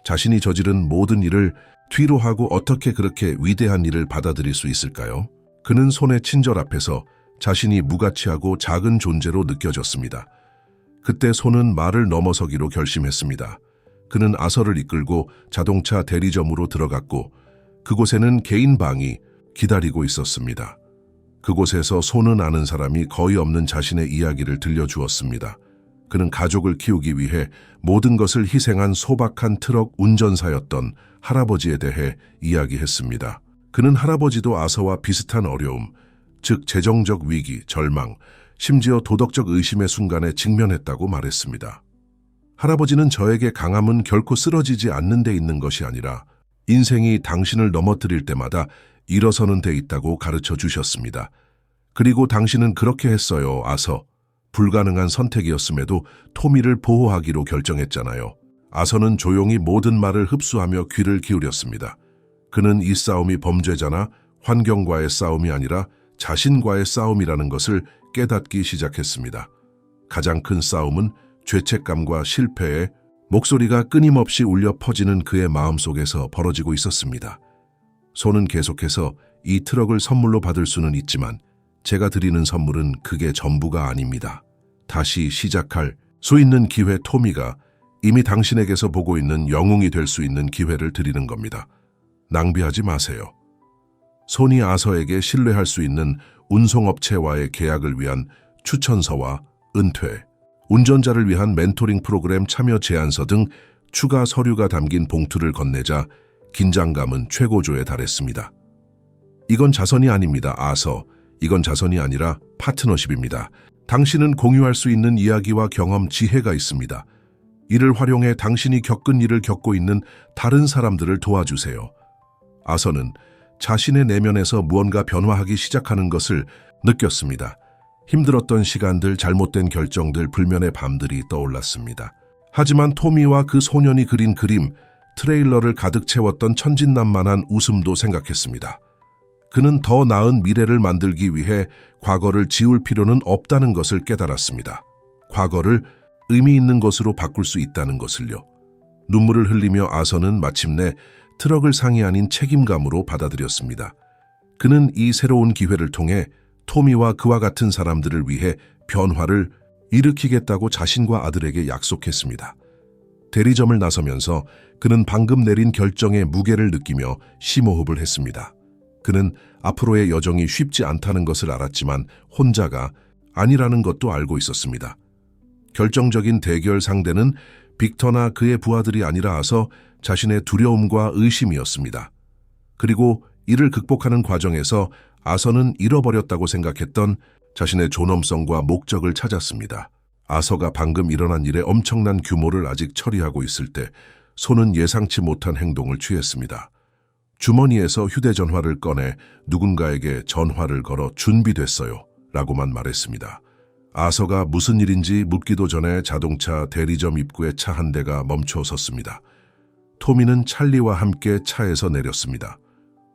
자신이 저지른 모든 일을 뒤로 하고 어떻게 그렇게 위대한 일을 받아들일 수 있을까요? 그는 손의 친절 앞에서 자신이 무가치하고 작은 존재로 느껴졌습니다. 그때 손은 말을 넘어서기로 결심했습니다. 그는 아서를 이끌고 자동차 대리점으로 들어갔고 그곳에는 개인 방이 기다리고 있었습니다. 그곳에서 손은 아는 사람이 거의 없는 자신의 이야기를 들려주었습니다. 그는 가족을 키우기 위해 모든 것을 희생한 소박한 트럭 운전사였던 할아버지에 대해 이야기했습니다. 그는 할아버지도 아서와 비슷한 어려움, 즉 재정적 위기, 절망, 심지어 도덕적 의심의 순간에 직면했다고 말했습니다. 할아버지는 저에게 강함은 결코 쓰러지지 않는 데 있는 것이 아니라 인생이 당신을 넘어뜨릴 때마다 일어서는 데 있다고 가르쳐 주셨습니다. 그리고 당신은 그렇게 했어요, 아서. 불가능한 선택이었음에도 토미를 보호하기로 결정했잖아요. 아서는 조용히 모든 말을 흡수하며 귀를 기울였습니다. 그는 이 싸움이 범죄자나 환경과의 싸움이 아니라 자신과의 싸움이라는 것을 깨닫기 시작했습니다. 가장 큰 싸움은 죄책감과 실패에 목소리가 끊임없이 울려 퍼지는 그의 마음속에서 벌어지고 있었습니다. 손은 계속해서 이 트럭을 선물로 받을 수는 있지만 제가 드리는 선물은 그게 전부가 아닙니다. 다시 시작할 수 있는 기회, 토미가 이미 당신에게서 보고 있는 영웅이 될 수 있는 기회를 드리는 겁니다. 낭비하지 마세요. 손이 아서에게 신뢰할 수 있는 운송업체와의 계약을 위한 추천서와 은퇴, 운전자를 위한 멘토링 프로그램 참여 제안서 등 추가 서류가 담긴 봉투를 건네자 긴장감은 최고조에 달했습니다. 이건 자선이 아닙니다, 아서. 이건 자선이 아니라 파트너십입니다. 당신은 공유할 수 있는 이야기와 경험, 지혜가 있습니다. 이를 활용해 당신이 겪은 일을 겪고 있는 다른 사람들을 도와주세요. 아서는 자신의 내면에서 무언가 변화하기 시작하는 것을 느꼈습니다. 힘들었던 시간들, 잘못된 결정들, 불면의 밤들이 떠올랐습니다. 하지만 토미와 그 소년이 그린 그림, 트레일러를 가득 채웠던 천진난만한 웃음도 생각했습니다. 그는 더 나은 미래를 만들기 위해 과거를 지울 필요는 없다는 것을 깨달았습니다. 과거를 의미 있는 것으로 바꿀 수 있다는 것을요. 눈물을 흘리며 아서는 마침내 트럭을 상이 아닌 책임감으로 받아들였습니다. 그는 이 새로운 기회를 통해 토미와 그와 같은 사람들을 위해 변화를 일으키겠다고 자신과 아들에게 약속했습니다. 대리점을 나서면서 그는 방금 내린 결정의 무게를 느끼며 심호흡을 했습니다. 그는 앞으로의 여정이 쉽지 않다는 것을 알았지만 혼자가 아니라는 것도 알고 있었습니다. 결정적인 대결 상대는 빅터나 그의 부하들이 아니라 아서 자신의 두려움과 의심이었습니다. 그리고 이를 극복하는 과정에서 아서는 잃어버렸다고 생각했던 자신의 존엄성과 목적을 찾았습니다. 아서가 방금 일어난 일의 엄청난 규모를 아직 처리하고 있을 때 손은 예상치 못한 행동을 취했습니다. 주머니에서 휴대전화를 꺼내 누군가에게 전화를 걸어 준비됐어요 라고만 말했습니다. 아서가 무슨 일인지 묻기도 전에 자동차 대리점 입구에 차 한 대가 멈춰 섰습니다. 토미는 찰리와 함께 차에서 내렸습니다.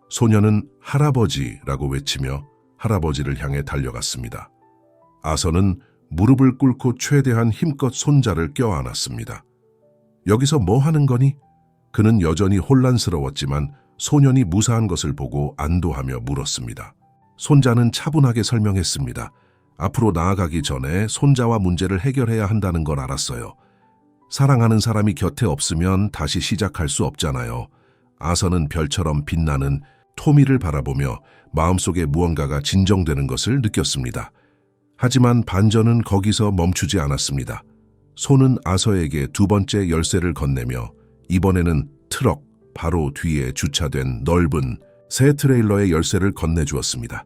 소녀는 할아버지라고 외치며 할아버지를 향해 달려갔습니다. 아서는 무릎을 꿇고 최대한 힘껏 손자를 껴안았습니다. 여기서 뭐 하는 거니? 그는 여전히 혼란스러웠지만 소년이 무사한 것을 보고 안도하며 물었습니다. 손자는 차분하게 설명했습니다. 앞으로 나아가기 전에 손자와 문제를 해결해야 한다는 걸 알았어요. 사랑하는 사람이 곁에 없으면 다시 시작할 수 없잖아요. 아서는 별처럼 빛나는 토미를 바라보며 마음속에 무언가가 진정되는 것을 느꼈습니다. 하지만 반전은 거기서 멈추지 않았습니다. 손은 아서에게 두 번째 열쇠를 건네며 이번에는 트럭 바로 뒤에 주차된 넓은 새 트레일러의 열쇠를 건네주었습니다.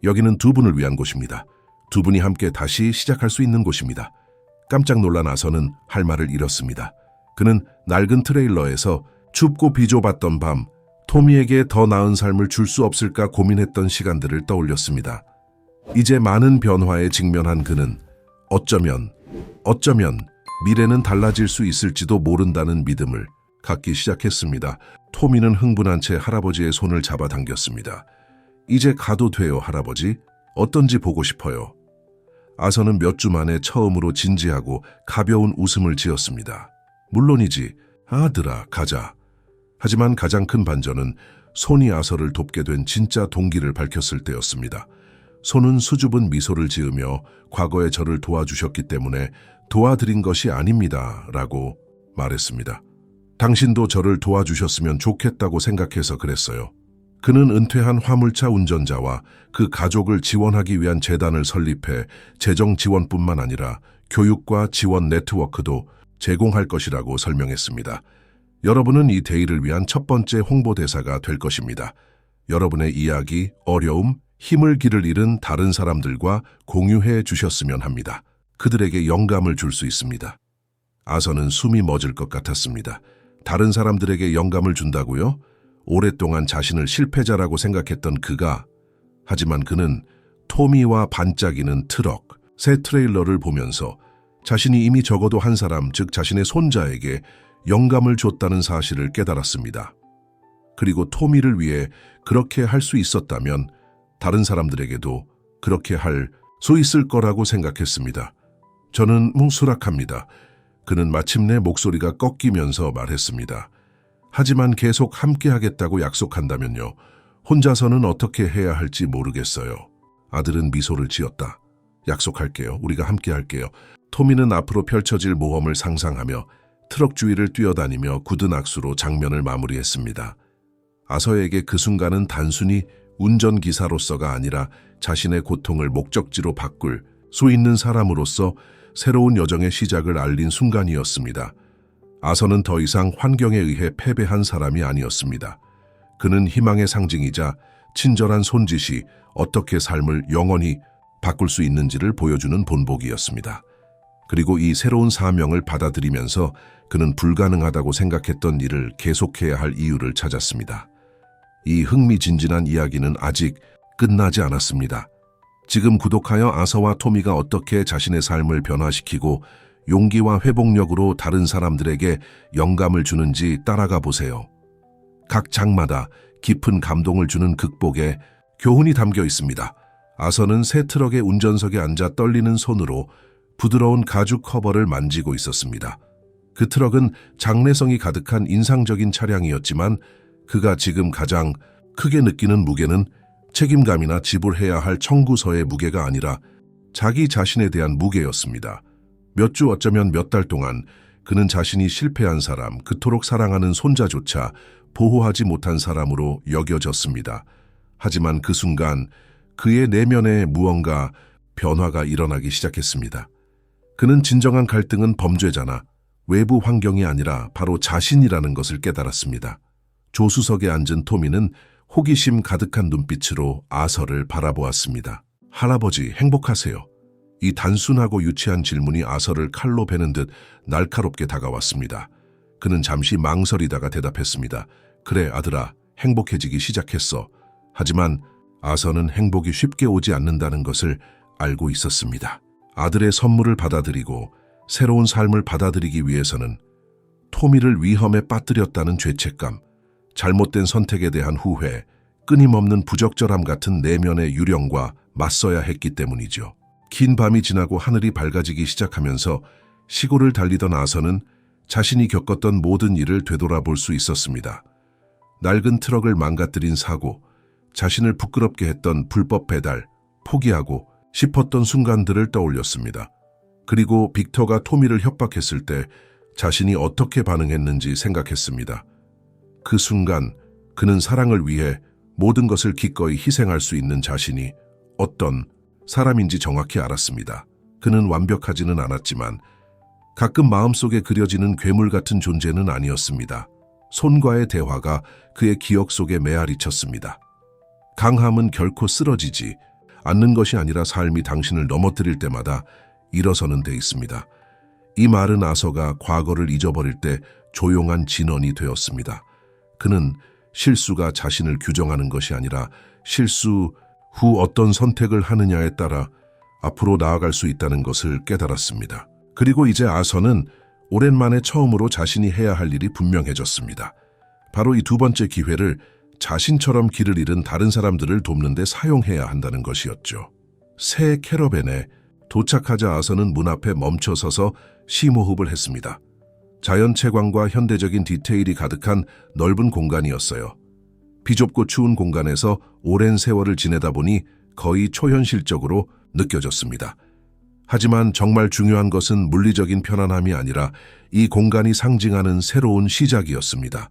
여기는 두 분을 위한 곳입니다. 두 분이 함께 다시 시작할 수 있는 곳입니다. 깜짝 놀란 아서는 할 말을 잃었습니다. 그는 낡은 트레일러에서 춥고 비좁았던 밤, 토미에게 더 나은 삶을 줄 수 없을까 고민했던 시간들을 떠올렸습니다. 이제 많은 변화에 직면한 그는 어쩌면 미래는 달라질 수 있을지도 모른다는 믿음을 갖기 시작했습니다. 토미는 흥분한 채 할아버지의 손을 잡아당겼습니다. 이제 가도 돼요, 할아버지. 어떤지 보고 싶어요. 아서는 몇 주 만에 처음으로 진지하고 가벼운 웃음을 지었습니다. 물론이지. 아들아, 가자. 하지만 가장 큰 반전은 손이 아서를 돕게 된 진짜 동기를 밝혔을 때였습니다. 손은 수줍은 미소를 지으며 과거에 저를 도와주셨기 때문에 도와드린 것이 아닙니다. 라고 말했습니다. 당신도 저를 도와주셨으면 좋겠다고 생각해서 그랬어요. 그는 은퇴한 화물차 운전자와 그 가족을 지원하기 위한 재단을 설립해 재정 지원뿐만 아니라 교육과 지원 네트워크도 제공할 것이라고 설명했습니다. 여러분은 이 데이를 위한 첫 번째 홍보대사가 될 것입니다. 여러분의 이야기, 어려움, 힘을 길을 잃은 다른 사람들과 공유해 주셨으면 합니다. 그들에게 영감을 줄 수 있습니다. 아서는 숨이 멎을 것 같았습니다. 다른 사람들에게 영감을 준다고요? 오랫동안 자신을 실패자라고 생각했던 그가, 하지만 그는 토미와 반짝이는 트럭, 새 트레일러를 보면서 자신이 이미 적어도 한 사람, 즉 자신의 손자에게 영감을 줬다는 사실을 깨달았습니다. 그리고 토미를 위해 그렇게 할 수 있었다면 다른 사람들에게도 그렇게 할 수 있을 거라고 생각했습니다. 저는 수락합니다. 그는 마침내 목소리가 꺾이면서 말했습니다. 하지만 계속 함께하겠다고 약속한다면요. 혼자서는 어떻게 해야 할지 모르겠어요. 아들은 미소를 지었다. 약속할게요. 우리가 함께할게요. 토미는 앞으로 펼쳐질 모험을 상상하며 트럭 주위를 뛰어다니며 굳은 악수로 장면을 마무리했습니다. 아서에게 그 순간은 단순히 운전기사로서가 아니라 자신의 고통을 목적지로 바꿀 수 있는 사람으로서 새로운 여정의 시작을 알린 순간이었습니다. 아서는 더 이상 환경에 의해 패배한 사람이 아니었습니다. 그는 희망의 상징이자 친절한 손짓이 어떻게 삶을 영원히 바꿀 수 있는지를 보여주는 본보기였습니다. 그리고 이 새로운 사명을 받아들이면서 그는 불가능하다고 생각했던 일을 계속해야 할 이유를 찾았습니다. 이 흥미진진한 이야기는 아직 끝나지 않았습니다. 지금 구독하여 아서와 토미가 어떻게 자신의 삶을 변화시키고 용기와 회복력으로 다른 사람들에게 영감을 주는지 따라가 보세요. 각 장마다 깊은 감동을 주는 극복에 교훈이 담겨 있습니다. 아서는 새 트럭의 운전석에 앉아 떨리는 손으로 부드러운 가죽 커버를 만지고 있었습니다. 그 트럭은 장래성이 가득한 인상적인 차량이었지만 그가 지금 가장 크게 느끼는 무게는 책임감이나 지불해야 할 청구서의 무게가 아니라 자기 자신에 대한 무게였습니다. 몇 주 어쩌면 몇 달 동안 그는 자신이 실패한 사람, 그토록 사랑하는 손자조차 보호하지 못한 사람으로 여겨졌습니다. 하지만 그 순간 그의 내면에 무언가 변화가 일어나기 시작했습니다. 그는 진정한 갈등은 범죄자나 외부 환경이 아니라 바로 자신이라는 것을 깨달았습니다. 조수석에 앉은 토미는 호기심 가득한 눈빛으로 아서를 바라보았습니다. 할아버지, 행복하세요? 이 단순하고 유치한 질문이 아서를 칼로 베는 듯 날카롭게 다가왔습니다. 그는 잠시 망설이다가 대답했습니다. 그래, 아들아, 행복해지기 시작했어. 하지만 아서는 행복이 쉽게 오지 않는다는 것을 알고 있었습니다. 아들의 선물을 받아들이고 새로운 삶을 받아들이기 위해서는 토미를 위험에 빠뜨렸다는 죄책감, 잘못된 선택에 대한 후회, 끊임없는 부적절함 같은 내면의 유령과 맞서야 했기 때문이죠. 긴 밤이 지나고 하늘이 밝아지기 시작하면서 시골을 달리던 아서는 자신이 겪었던 모든 일을 되돌아볼 수 있었습니다. 낡은 트럭을 망가뜨린 사고, 자신을 부끄럽게 했던 불법 배달, 포기하고 싶었던 순간들을 떠올렸습니다. 그리고 빅터가 토미를 협박했을 때 자신이 어떻게 반응했는지 생각했습니다. 그 순간 그는 사랑을 위해 모든 것을 기꺼이 희생할 수 있는 자신이 어떤 사람인지 정확히 알았습니다. 그는 완벽하지는 않았지만 가끔 마음속에 그려지는 괴물 같은 존재는 아니었습니다. 손과의 대화가 그의 기억 속에 메아리 쳤습니다. 강함은 결코 쓰러지지 않는 것이 아니라 삶이 당신을 넘어뜨릴 때마다 일어서는 데 있습니다. 이 말은 아서가 과거를 잊어버릴 때 조용한 진언이 되었습니다. 그는 실수가 자신을 규정하는 것이 아니라 실수 후 어떤 선택을 하느냐에 따라 앞으로 나아갈 수 있다는 것을 깨달았습니다. 그리고 이제 아서는 오랜만에 처음으로 자신이 해야 할 일이 분명해졌습니다. 바로 이 두 번째 기회를 자신처럼 길을 잃은 다른 사람들을 돕는 데 사용해야 한다는 것이었죠. 새 캐러밴에 도착하자 아서는 문 앞에 멈춰서서 심호흡을 했습니다. 자연 채광과 현대적인 디테일이 가득한 넓은 공간이었어요. 비좁고 추운 공간에서 오랜 세월을 지내다 보니 거의 초현실적으로 느껴졌습니다. 하지만 정말 중요한 것은 물리적인 편안함이 아니라 이 공간이 상징하는 새로운 시작이었습니다.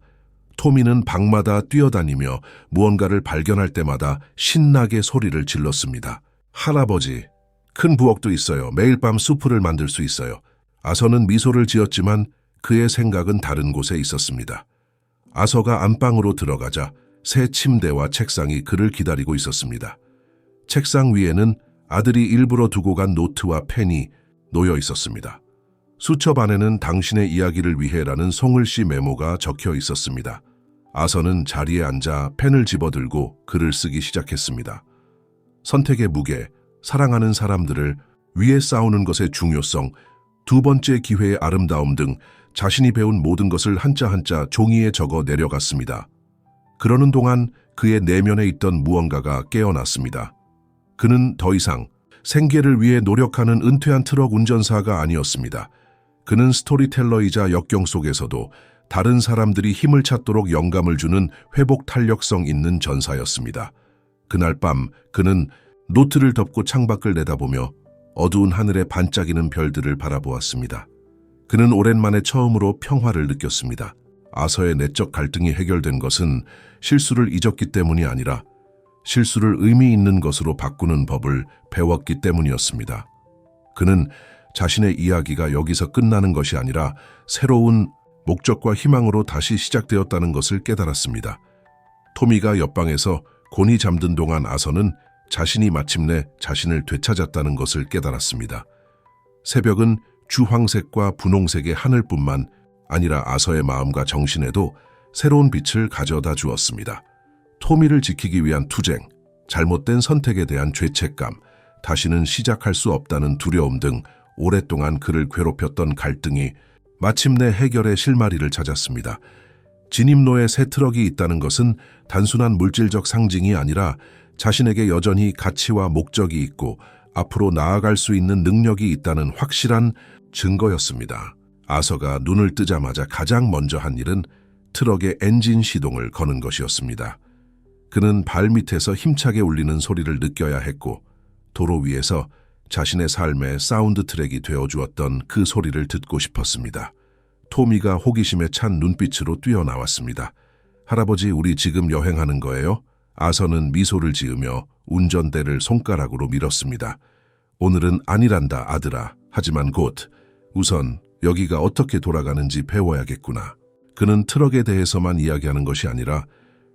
토미는 방마다 뛰어다니며 무언가를 발견할 때마다 신나게 소리를 질렀습니다. 할아버지, 큰 부엌도 있어요. 매일 밤 수프를 만들 수 있어요. 아서는 미소를 지었지만 그의 생각은 다른 곳에 있었습니다. 아서가 안방으로 들어가자 새 침대와 책상이 그를 기다리고 있었습니다. 책상 위에는 아들이 일부러 두고 간 노트와 펜이 놓여 있었습니다. 수첩 안에는 당신의 이야기를 위해라는 송을씨 메모가 적혀 있었습니다. 아서는 자리에 앉아 펜을 집어들고 글을 쓰기 시작했습니다. 선택의 무게, 사랑하는 사람들을 위해 싸우는 것의 중요성, 두 번째 기회의 아름다움 등 자신이 배운 모든 것을 한자 한자 종이에 적어 내려갔습니다. 그러는 동안 그의 내면에 있던 무언가가 깨어났습니다. 그는 더 이상 생계를 위해 노력하는 은퇴한 트럭 운전사가 아니었습니다. 그는 스토리텔러이자 역경 속에서도 다른 사람들이 힘을 찾도록 영감을 주는 회복 탄력성 있는 전사였습니다. 그날 밤 그는 노트를 덮고 창밖을 내다보며 어두운 하늘에 반짝이는 별들을 바라보았습니다. 그는 오랜만에 처음으로 평화를 느꼈습니다. 아서의 내적 갈등이 해결된 것은 실수를 잊었기 때문이 아니라 실수를 의미 있는 것으로 바꾸는 법을 배웠기 때문이었습니다. 그는 자신의 이야기가 여기서 끝나는 것이 아니라 새로운 목적과 희망으로 다시 시작되었다는 것을 깨달았습니다. 토미가 옆방에서 곤히 잠든 동안 아서는 자신이 마침내 자신을 되찾았다는 것을 깨달았습니다. 새벽은 주황색과 분홍색의 하늘뿐만 아니라 아서의 마음과 정신에도 새로운 빛을 가져다 주었습니다. 토미를 지키기 위한 투쟁, 잘못된 선택에 대한 죄책감, 다시는 시작할 수 없다는 두려움 등 오랫동안 그를 괴롭혔던 갈등이 마침내 해결의 실마리를 찾았습니다. 진입로에 새 트럭이 있다는 것은 단순한 물질적 상징이 아니라 자신에게 여전히 가치와 목적이 있고 앞으로 나아갈 수 있는 능력이 있다는 확실한 증거였습니다. 아서가 눈을 뜨자마자 가장 먼저 한 일은 트럭의 엔진 시동을 거는 것이었습니다. 그는 발밑에서 힘차게 울리는 소리를 느껴야 했고 도로 위에서 자신의 삶의 사운드 트랙이 되어주었던 그 소리를 듣고 싶었습니다. 토미가 호기심에 찬 눈빛으로 뛰어나왔습니다. 할아버지, 우리 지금 여행하는 거예요? 아서는 미소를 지으며 운전대를 손가락으로 밀었습니다. 오늘은 아니란다, 아들아. 하지만 곧. 우선 여기가 어떻게 돌아가는지 배워야겠구나. 그는 트럭에 대해서만 이야기하는 것이 아니라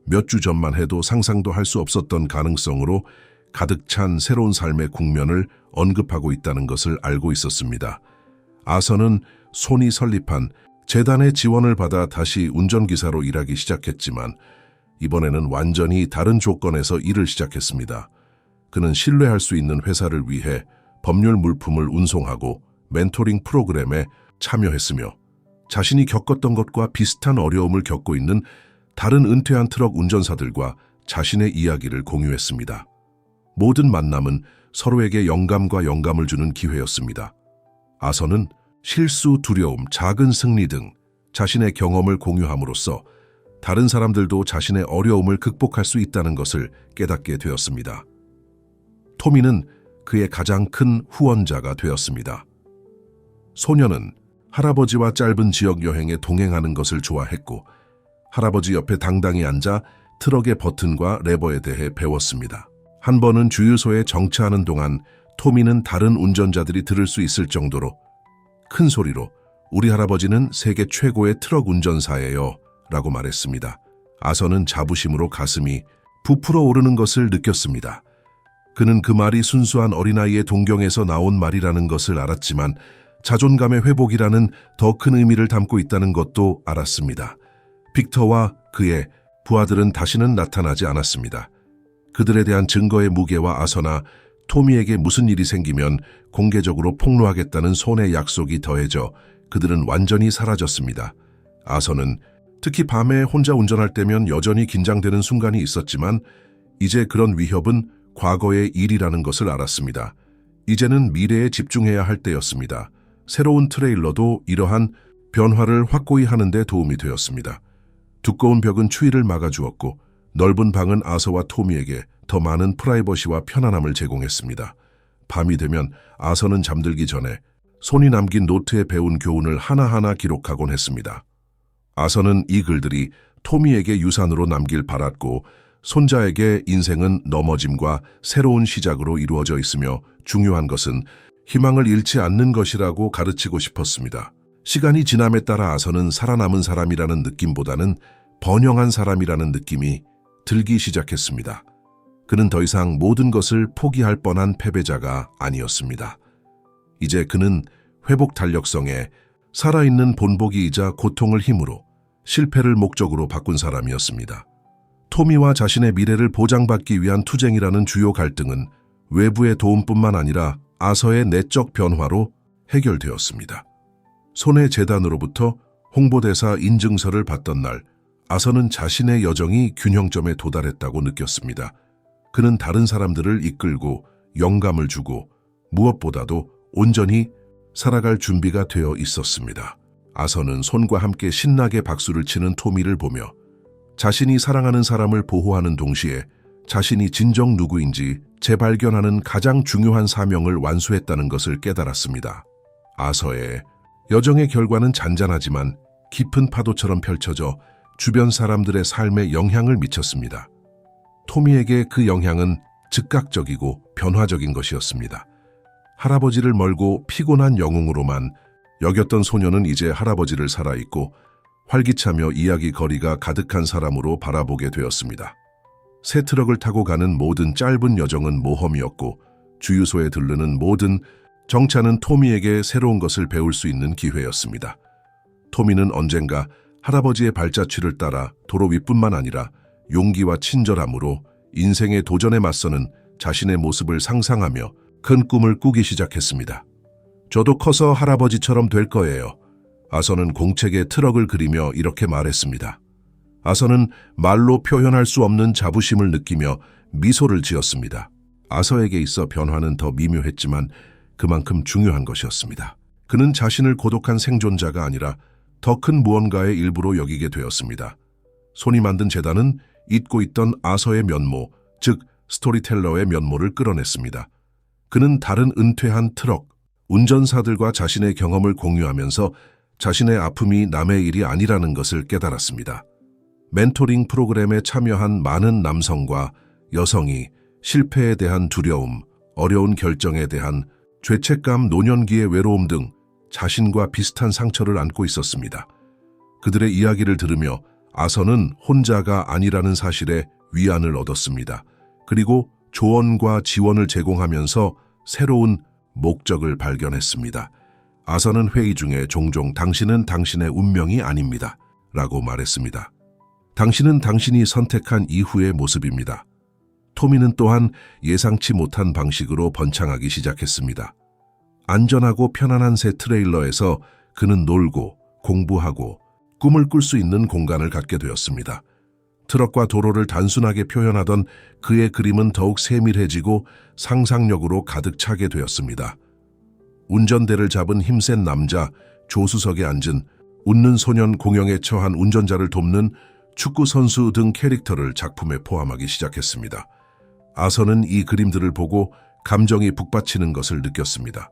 몇 주 전만 해도 상상도 할 수 없었던 가능성으로 가득 찬 새로운 삶의 국면을 언급하고 있다는 것을 알고 있었습니다. 아서는 손이 설립한 재단의 지원을 받아 다시 운전기사로 일하기 시작했지만 이번에는 완전히 다른 조건에서 일을 시작했습니다. 그는 신뢰할 수 있는 회사를 위해 법률 물품을 운송하고 멘토링 프로그램에 참여했으며 자신이 겪었던 것과 비슷한 어려움을 겪고 있는 다른 은퇴한 트럭 운전사들과 자신의 이야기를 공유했습니다. 모든 만남은 서로에게 영감과 영감을 주는 기회였습니다. 아서는 실수, 두려움, 작은 승리 등 자신의 경험을 공유함으로써 다른 사람들도 자신의 어려움을 극복할 수 있다는 것을 깨닫게 되었습니다. 토미는 그의 가장 큰 후원자가 되었습니다. 소녀는 할아버지와 짧은 지역 여행에 동행하는 것을 좋아했고 할아버지 옆에 당당히 앉아 트럭의 버튼과 레버에 대해 배웠습니다. 한 번은 주유소에 정차하는 동안 토미는 다른 운전자들이 들을 수 있을 정도로 큰 소리로 우리 할아버지는 세계 최고의 트럭 운전사예요 라고 말했습니다. 아서는 자부심으로 가슴이 부풀어 오르는 것을 느꼈습니다. 그는 그 말이 순수한 어린아이의 동경에서 나온 말이라는 것을 알았지만 자존감의 회복이라는 더 큰 의미를 담고 있다는 것도 알았습니다. 빅터와 그의 부하들은 다시는 나타나지 않았습니다. 그들에 대한 증거의 무게와 아서나 토미에게 무슨 일이 생기면 공개적으로 폭로하겠다는 손의 약속이 더해져 그들은 완전히 사라졌습니다. 아서는 특히 밤에 혼자 운전할 때면 여전히 긴장되는 순간이 있었지만 이제 그런 위협은 과거의 일이라는 것을 알았습니다. 이제는 미래에 집중해야 할 때였습니다. 새로운 트레일러도 이러한 변화를 확고히 하는 데 도움이 되었습니다. 두꺼운 벽은 추위를 막아주었고 넓은 방은 아서와 토미에게 더 많은 프라이버시와 편안함을 제공했습니다. 밤이 되면 아서는 잠들기 전에 손이 남긴 노트에 배운 교훈을 하나하나 기록하곤 했습니다. 아서는 이 글들이 토미에게 유산으로 남길 바랐고 손자에게 인생은 넘어짐과 새로운 시작으로 이루어져 있으며 중요한 것은 희망을 잃지 않는 것이라고 가르치고 싶었습니다. 시간이 지남에 따라 아서는 살아남은 사람이라는 느낌보다는 번영한 사람이라는 느낌이 들기 시작했습니다. 그는 더 이상 모든 것을 포기할 뻔한 패배자가 아니었습니다. 이제 그는 회복 탄력성에 살아있는 본보기이자 고통을 힘으로 실패를 목적으로 바꾼 사람이었습니다. 토미와 자신의 미래를 보장받기 위한 투쟁이라는 주요 갈등은 외부의 도움뿐만 아니라 아서의 내적 변화로 해결되었습니다. 손해 재단으로부터 홍보대사 인증서를 받던 날, 아서는 자신의 여정이 균형점에 도달했다고 느꼈습니다. 그는 다른 사람들을 이끌고 영감을 주고 무엇보다도 온전히 살아갈 준비가 되어 있었습니다. 아서는 손과 함께 신나게 박수를 치는 토미를 보며 자신이 사랑하는 사람을 보호하는 동시에 자신이 진정 누구인지 재발견하는 가장 중요한 사명을 완수했다는 것을 깨달았습니다. 아서의 여정의 결과는 잔잔하지만 깊은 파도처럼 펼쳐져 주변 사람들의 삶에 영향을 미쳤습니다. 토미에게 그 영향은 즉각적이고 변화적인 것이었습니다. 할아버지를 멀고 피곤한 영웅으로만 여겼던 소녀는 이제 할아버지를 살아있고 활기차며 이야기 거리가 가득한 사람으로 바라보게 되었습니다. 새 트럭을 타고 가는 모든 짧은 여정은 모험이었고 주유소에 들르는 모든 정차는 토미에게 새로운 것을 배울 수 있는 기회였습니다. 토미는 언젠가 할아버지의 발자취를 따라 도로 위뿐만 아니라 용기와 친절함으로 인생의 도전에 맞서는 자신의 모습을 상상하며 큰 꿈을 꾸기 시작했습니다. 저도 커서 할아버지처럼 될 거예요. 아서는 공책에 트럭을 그리며 이렇게 말했습니다. 아서는 말로 표현할 수 없는 자부심을 느끼며 미소를 지었습니다. 아서에게 있어 변화는 더 미묘했지만 그만큼 중요한 것이었습니다. 그는 자신을 고독한 생존자가 아니라 더 큰 무언가의 일부로 여기게 되었습니다. 손이 만든 재단은 잊고 있던 아서의 면모, 즉 스토리텔러의 면모를 끌어냈습니다. 그는 다른 은퇴한 트럭, 운전사들과 자신의 경험을 공유하면서 자신의 아픔이 남의 일이 아니라는 것을 깨달았습니다. 멘토링 프로그램에 참여한 많은 남성과 여성이 실패에 대한 두려움, 어려운 결정에 대한 죄책감, 노년기의 외로움 등 자신과 비슷한 상처를 안고 있었습니다. 그들의 이야기를 들으며 아서는 혼자가 아니라는 사실에 위안을 얻었습니다. 그리고 조언과 지원을 제공하면서 새로운 목적을 발견했습니다. 아서는 회의 중에 종종 당신은 당신의 운명이 아닙니다. 라고 말했습니다. 당신은 당신이 선택한 이후의 모습입니다. 토미는 또한 예상치 못한 방식으로 번창하기 시작했습니다. 안전하고 편안한 새 트레일러에서 그는 놀고 공부하고 꿈을 꿀 수 있는 공간을 갖게 되었습니다. 트럭과 도로를 단순하게 표현하던 그의 그림은 더욱 세밀해지고 상상력으로 가득 차게 되었습니다. 운전대를 잡은 힘센 남자, 조수석에 앉은 웃는 소년, 공영에 처한 운전자를 돕는 축구선수 등 캐릭터를 작품에 포함하기 시작했습니다. 아서는 이 그림들을 보고 감정이 북받치는 것을 느꼈습니다.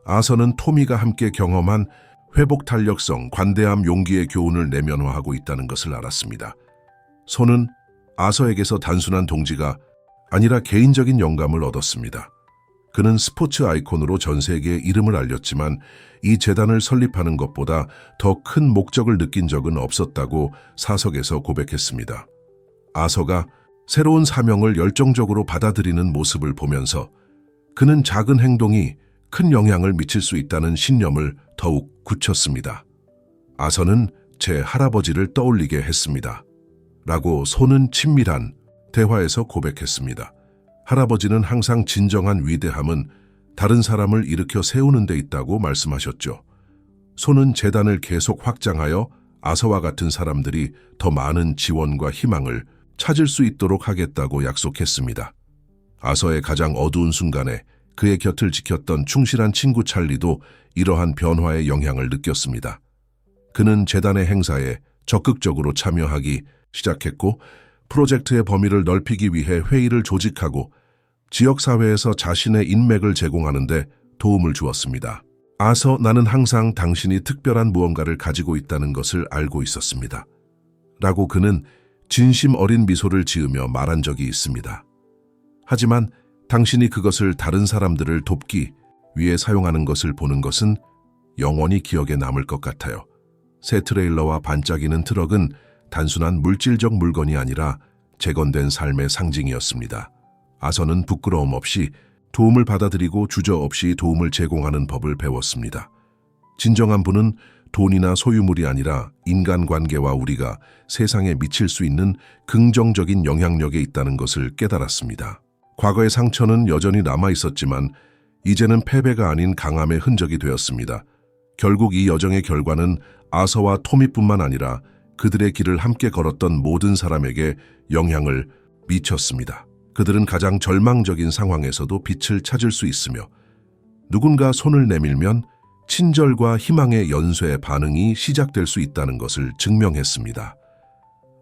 아서는 토미가 함께 경험한 회복 탄력성, 관대함, 용기의 교훈을 내면화하고 있다는 것을 알았습니다. 손은 아서에게서 단순한 동지가 아니라 개인적인 영감을 얻었습니다. 그는 스포츠 아이콘으로 전 세계에 이름을 알렸지만 이 재단을 설립하는 것보다 더 큰 목적을 느낀 적은 없었다고 사석에서 고백했습니다. 아서가 새로운 사명을 열정적으로 받아들이는 모습을 보면서 그는 작은 행동이 큰 영향을 미칠 수 있다는 신념을 더욱 굳혔습니다. 아서는 제 할아버지를 떠올리게 했습니다. 라고 손은 친밀한 대화에서 고백했습니다. 할아버지는 항상 진정한 위대함은 다른 사람을 일으켜 세우는 데 있다고 말씀하셨죠. 손은 재단을 계속 확장하여 아서와 같은 사람들이 더 많은 지원과 희망을 찾을 수 있도록 하겠다고 약속했습니다. 아서의 가장 어두운 순간에 그의 곁을 지켰던 충실한 친구 찰리도 이러한 변화의 영향을 느꼈습니다. 그는 재단의 행사에 적극적으로 참여하기 시작했고 프로젝트의 범위를 넓히기 위해 회의를 조직하고 지역사회에서 자신의 인맥을 제공하는 데 도움을 주었습니다. 아서, 나는 항상 당신이 특별한 무언가를 가지고 있다는 것을 알고 있었습니다. 라고 그는 진심 어린 미소를 지으며 말한 적이 있습니다. 하지만 당신이 그것을 다른 사람들을 돕기 위해 사용하는 것을 보는 것은 영원히 기억에 남을 것 같아요. 새 트레일러와 반짝이는 트럭은 단순한 물질적 물건이 아니라 재건된 삶의 상징이었습니다. 아서는 부끄러움 없이 도움을 받아들이고 주저없이 도움을 제공하는 법을 배웠습니다. 진정한 부는 돈이나 소유물이 아니라 인간관계와 우리가 세상에 미칠 수 있는 긍정적인 영향력에 있다는 것을 깨달았습니다. 과거의 상처는 여전히 남아있었지만 이제는 패배가 아닌 강함의 흔적이 되었습니다. 결국 이 여정의 결과는 아서와 토미뿐만 아니라 그들의 길을 함께 걸었던 모든 사람에게 영향을 미쳤습니다. 그들은 가장 절망적인 상황에서도 빛을 찾을 수 있으며 누군가 손을 내밀면 친절과 희망의 연쇄 반응이 시작될 수 있다는 것을 증명했습니다.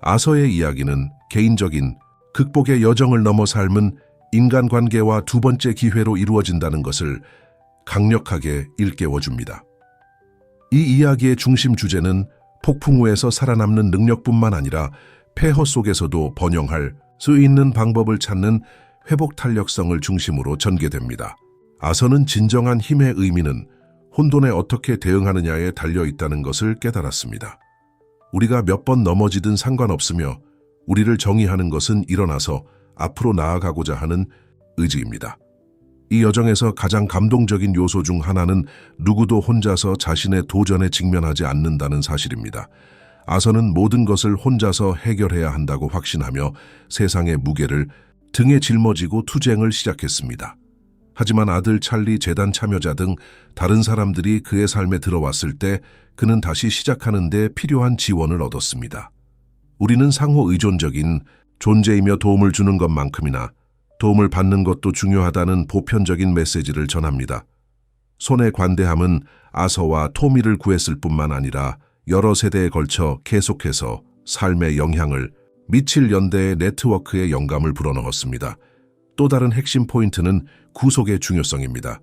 아서의 이야기는 개인적인 극복의 여정을 넘어 삶은 인간관계와 두 번째 기회로 이루어진다는 것을 강력하게 일깨워줍니다. 이 이야기의 중심 주제는 폭풍 후에서 살아남는 능력뿐만 아니라 폐허 속에서도 번영할 수 있는 방법을 찾는 회복 탄력성을 중심으로 전개됩니다. 아서는 진정한 힘의 의미는 혼돈에 어떻게 대응하느냐에 달려있다는 것을 깨달았습니다. 우리가 몇 번 넘어지든 상관없으며 우리를 정의하는 것은 일어나서 앞으로 나아가고자 하는 의지입니다. 이 여정에서 가장 감동적인 요소 중 하나는 누구도 혼자서 자신의 도전에 직면하지 않는다는 사실입니다. 아서는 모든 것을 혼자서 해결해야 한다고 확신하며 세상의 무게를 등에 짊어지고 투쟁을 시작했습니다. 하지만 아들 찰리, 재단 참여자 등 다른 사람들이 그의 삶에 들어왔을 때 그는 다시 시작하는 데 필요한 지원을 얻었습니다. 우리는 상호 의존적인 존재이며 도움을 주는 것만큼이나 도움을 받는 것도 중요하다는 보편적인 메시지를 전합니다. 손의 관대함은 아서와 토미를 구했을 뿐만 아니라 여러 세대에 걸쳐 계속해서 삶의 영향을 미칠 연대의 네트워크에 영감을 불어넣었습니다. 또 다른 핵심 포인트는 구속의 중요성입니다.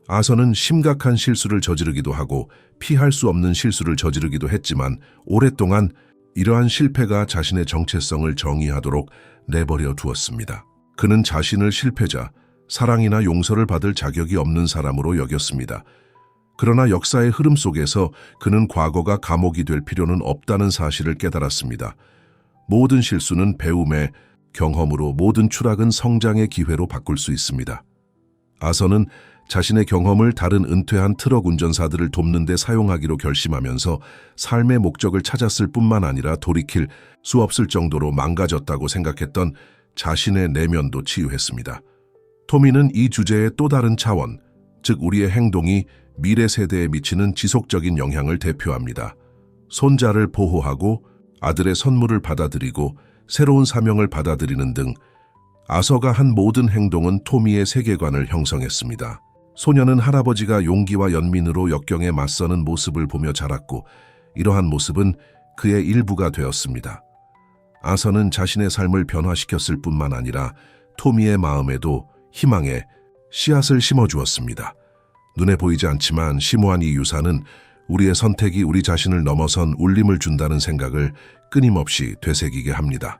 아서는 심각한 실수를 저지르기도 하고 피할 수 없는 실수를 저지르기도 했지만 오랫동안 이러한 실패가 자신의 정체성을 정의하도록 내버려 두었습니다. 그는 자신을 실패자, 사랑이나 용서를 받을 자격이 없는 사람으로 여겼습니다. 그러나 역사의 흐름 속에서 그는 과거가 감옥이 될 필요는 없다는 사실을 깨달았습니다. 모든 실수는 배움의 경험으로, 모든 추락은 성장의 기회로 바꿀 수 있습니다. 아서는 자신의 경험을 다른 은퇴한 트럭 운전사들을 돕는 데 사용하기로 결심하면서 삶의 목적을 찾았을 뿐만 아니라 돌이킬 수 없을 정도로 망가졌다고 생각했던 자신의 내면도 치유했습니다. 토미는 이 주제의 또 다른 차원, 즉 우리의 행동이 미래 세대에 미치는 지속적인 영향을 대표합니다. 손자를 보호하고 아들의 선물을 받아들이고 새로운 사명을 받아들이는 등 아서가 한 모든 행동은 토미의 세계관을 형성했습니다. 소녀는 할아버지가 용기와 연민으로 역경에 맞서는 모습을 보며 자랐고 이러한 모습은 그의 일부가 되었습니다. 아서는 자신의 삶을 변화시켰을 뿐만 아니라 토미의 마음에도 희망의 씨앗을 심어주었습니다. 눈에 보이지 않지만 심오한 이 유산은 우리의 선택이 우리 자신을 넘어선 울림을 준다는 생각을 끊임없이 되새기게 합니다.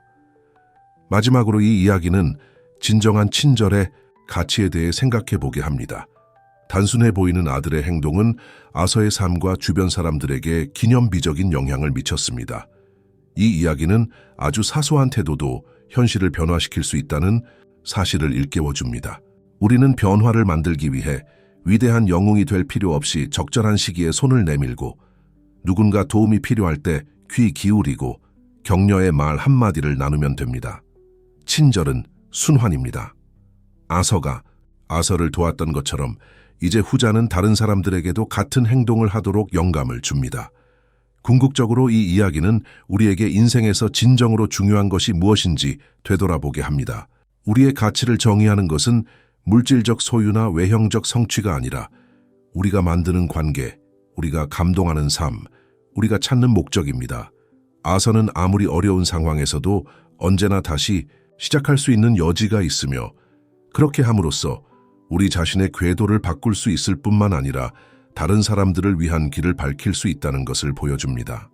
마지막으로 이 이야기는 진정한 친절의 가치에 대해 생각해 보게 합니다. 단순해 보이는 아들의 행동은 아서의 삶과 주변 사람들에게 기념비적인 영향을 미쳤습니다. 이 이야기는 아주 사소한 태도도 현실을 변화시킬 수 있다는 사실을 일깨워줍니다. 우리는 변화를 만들기 위해 위대한 영웅이 될 필요 없이 적절한 시기에 손을 내밀고 누군가 도움이 필요할 때 귀 기울이고 격려의 말 한마디를 나누면 됩니다. 친절은 순환입니다. 아서가 아서를 도왔던 것처럼 이제 후자는 다른 사람들에게도 같은 행동을 하도록 영감을 줍니다. 궁극적으로 이 이야기는 우리에게 인생에서 진정으로 중요한 것이 무엇인지 되돌아보게 합니다. 우리의 가치를 정의하는 것은 물질적 소유나 외형적 성취가 아니라 우리가 만드는 관계, 우리가 감동하는 삶, 우리가 찾는 목적입니다. 아서는 아무리 어려운 상황에서도 언제나 다시 시작할 수 있는 여지가 있으며 그렇게 함으로써 우리 자신의 궤도를 바꿀 수 있을 뿐만 아니라 다른 사람들을 위한 길을 밝힐 수 있다는 것을 보여줍니다.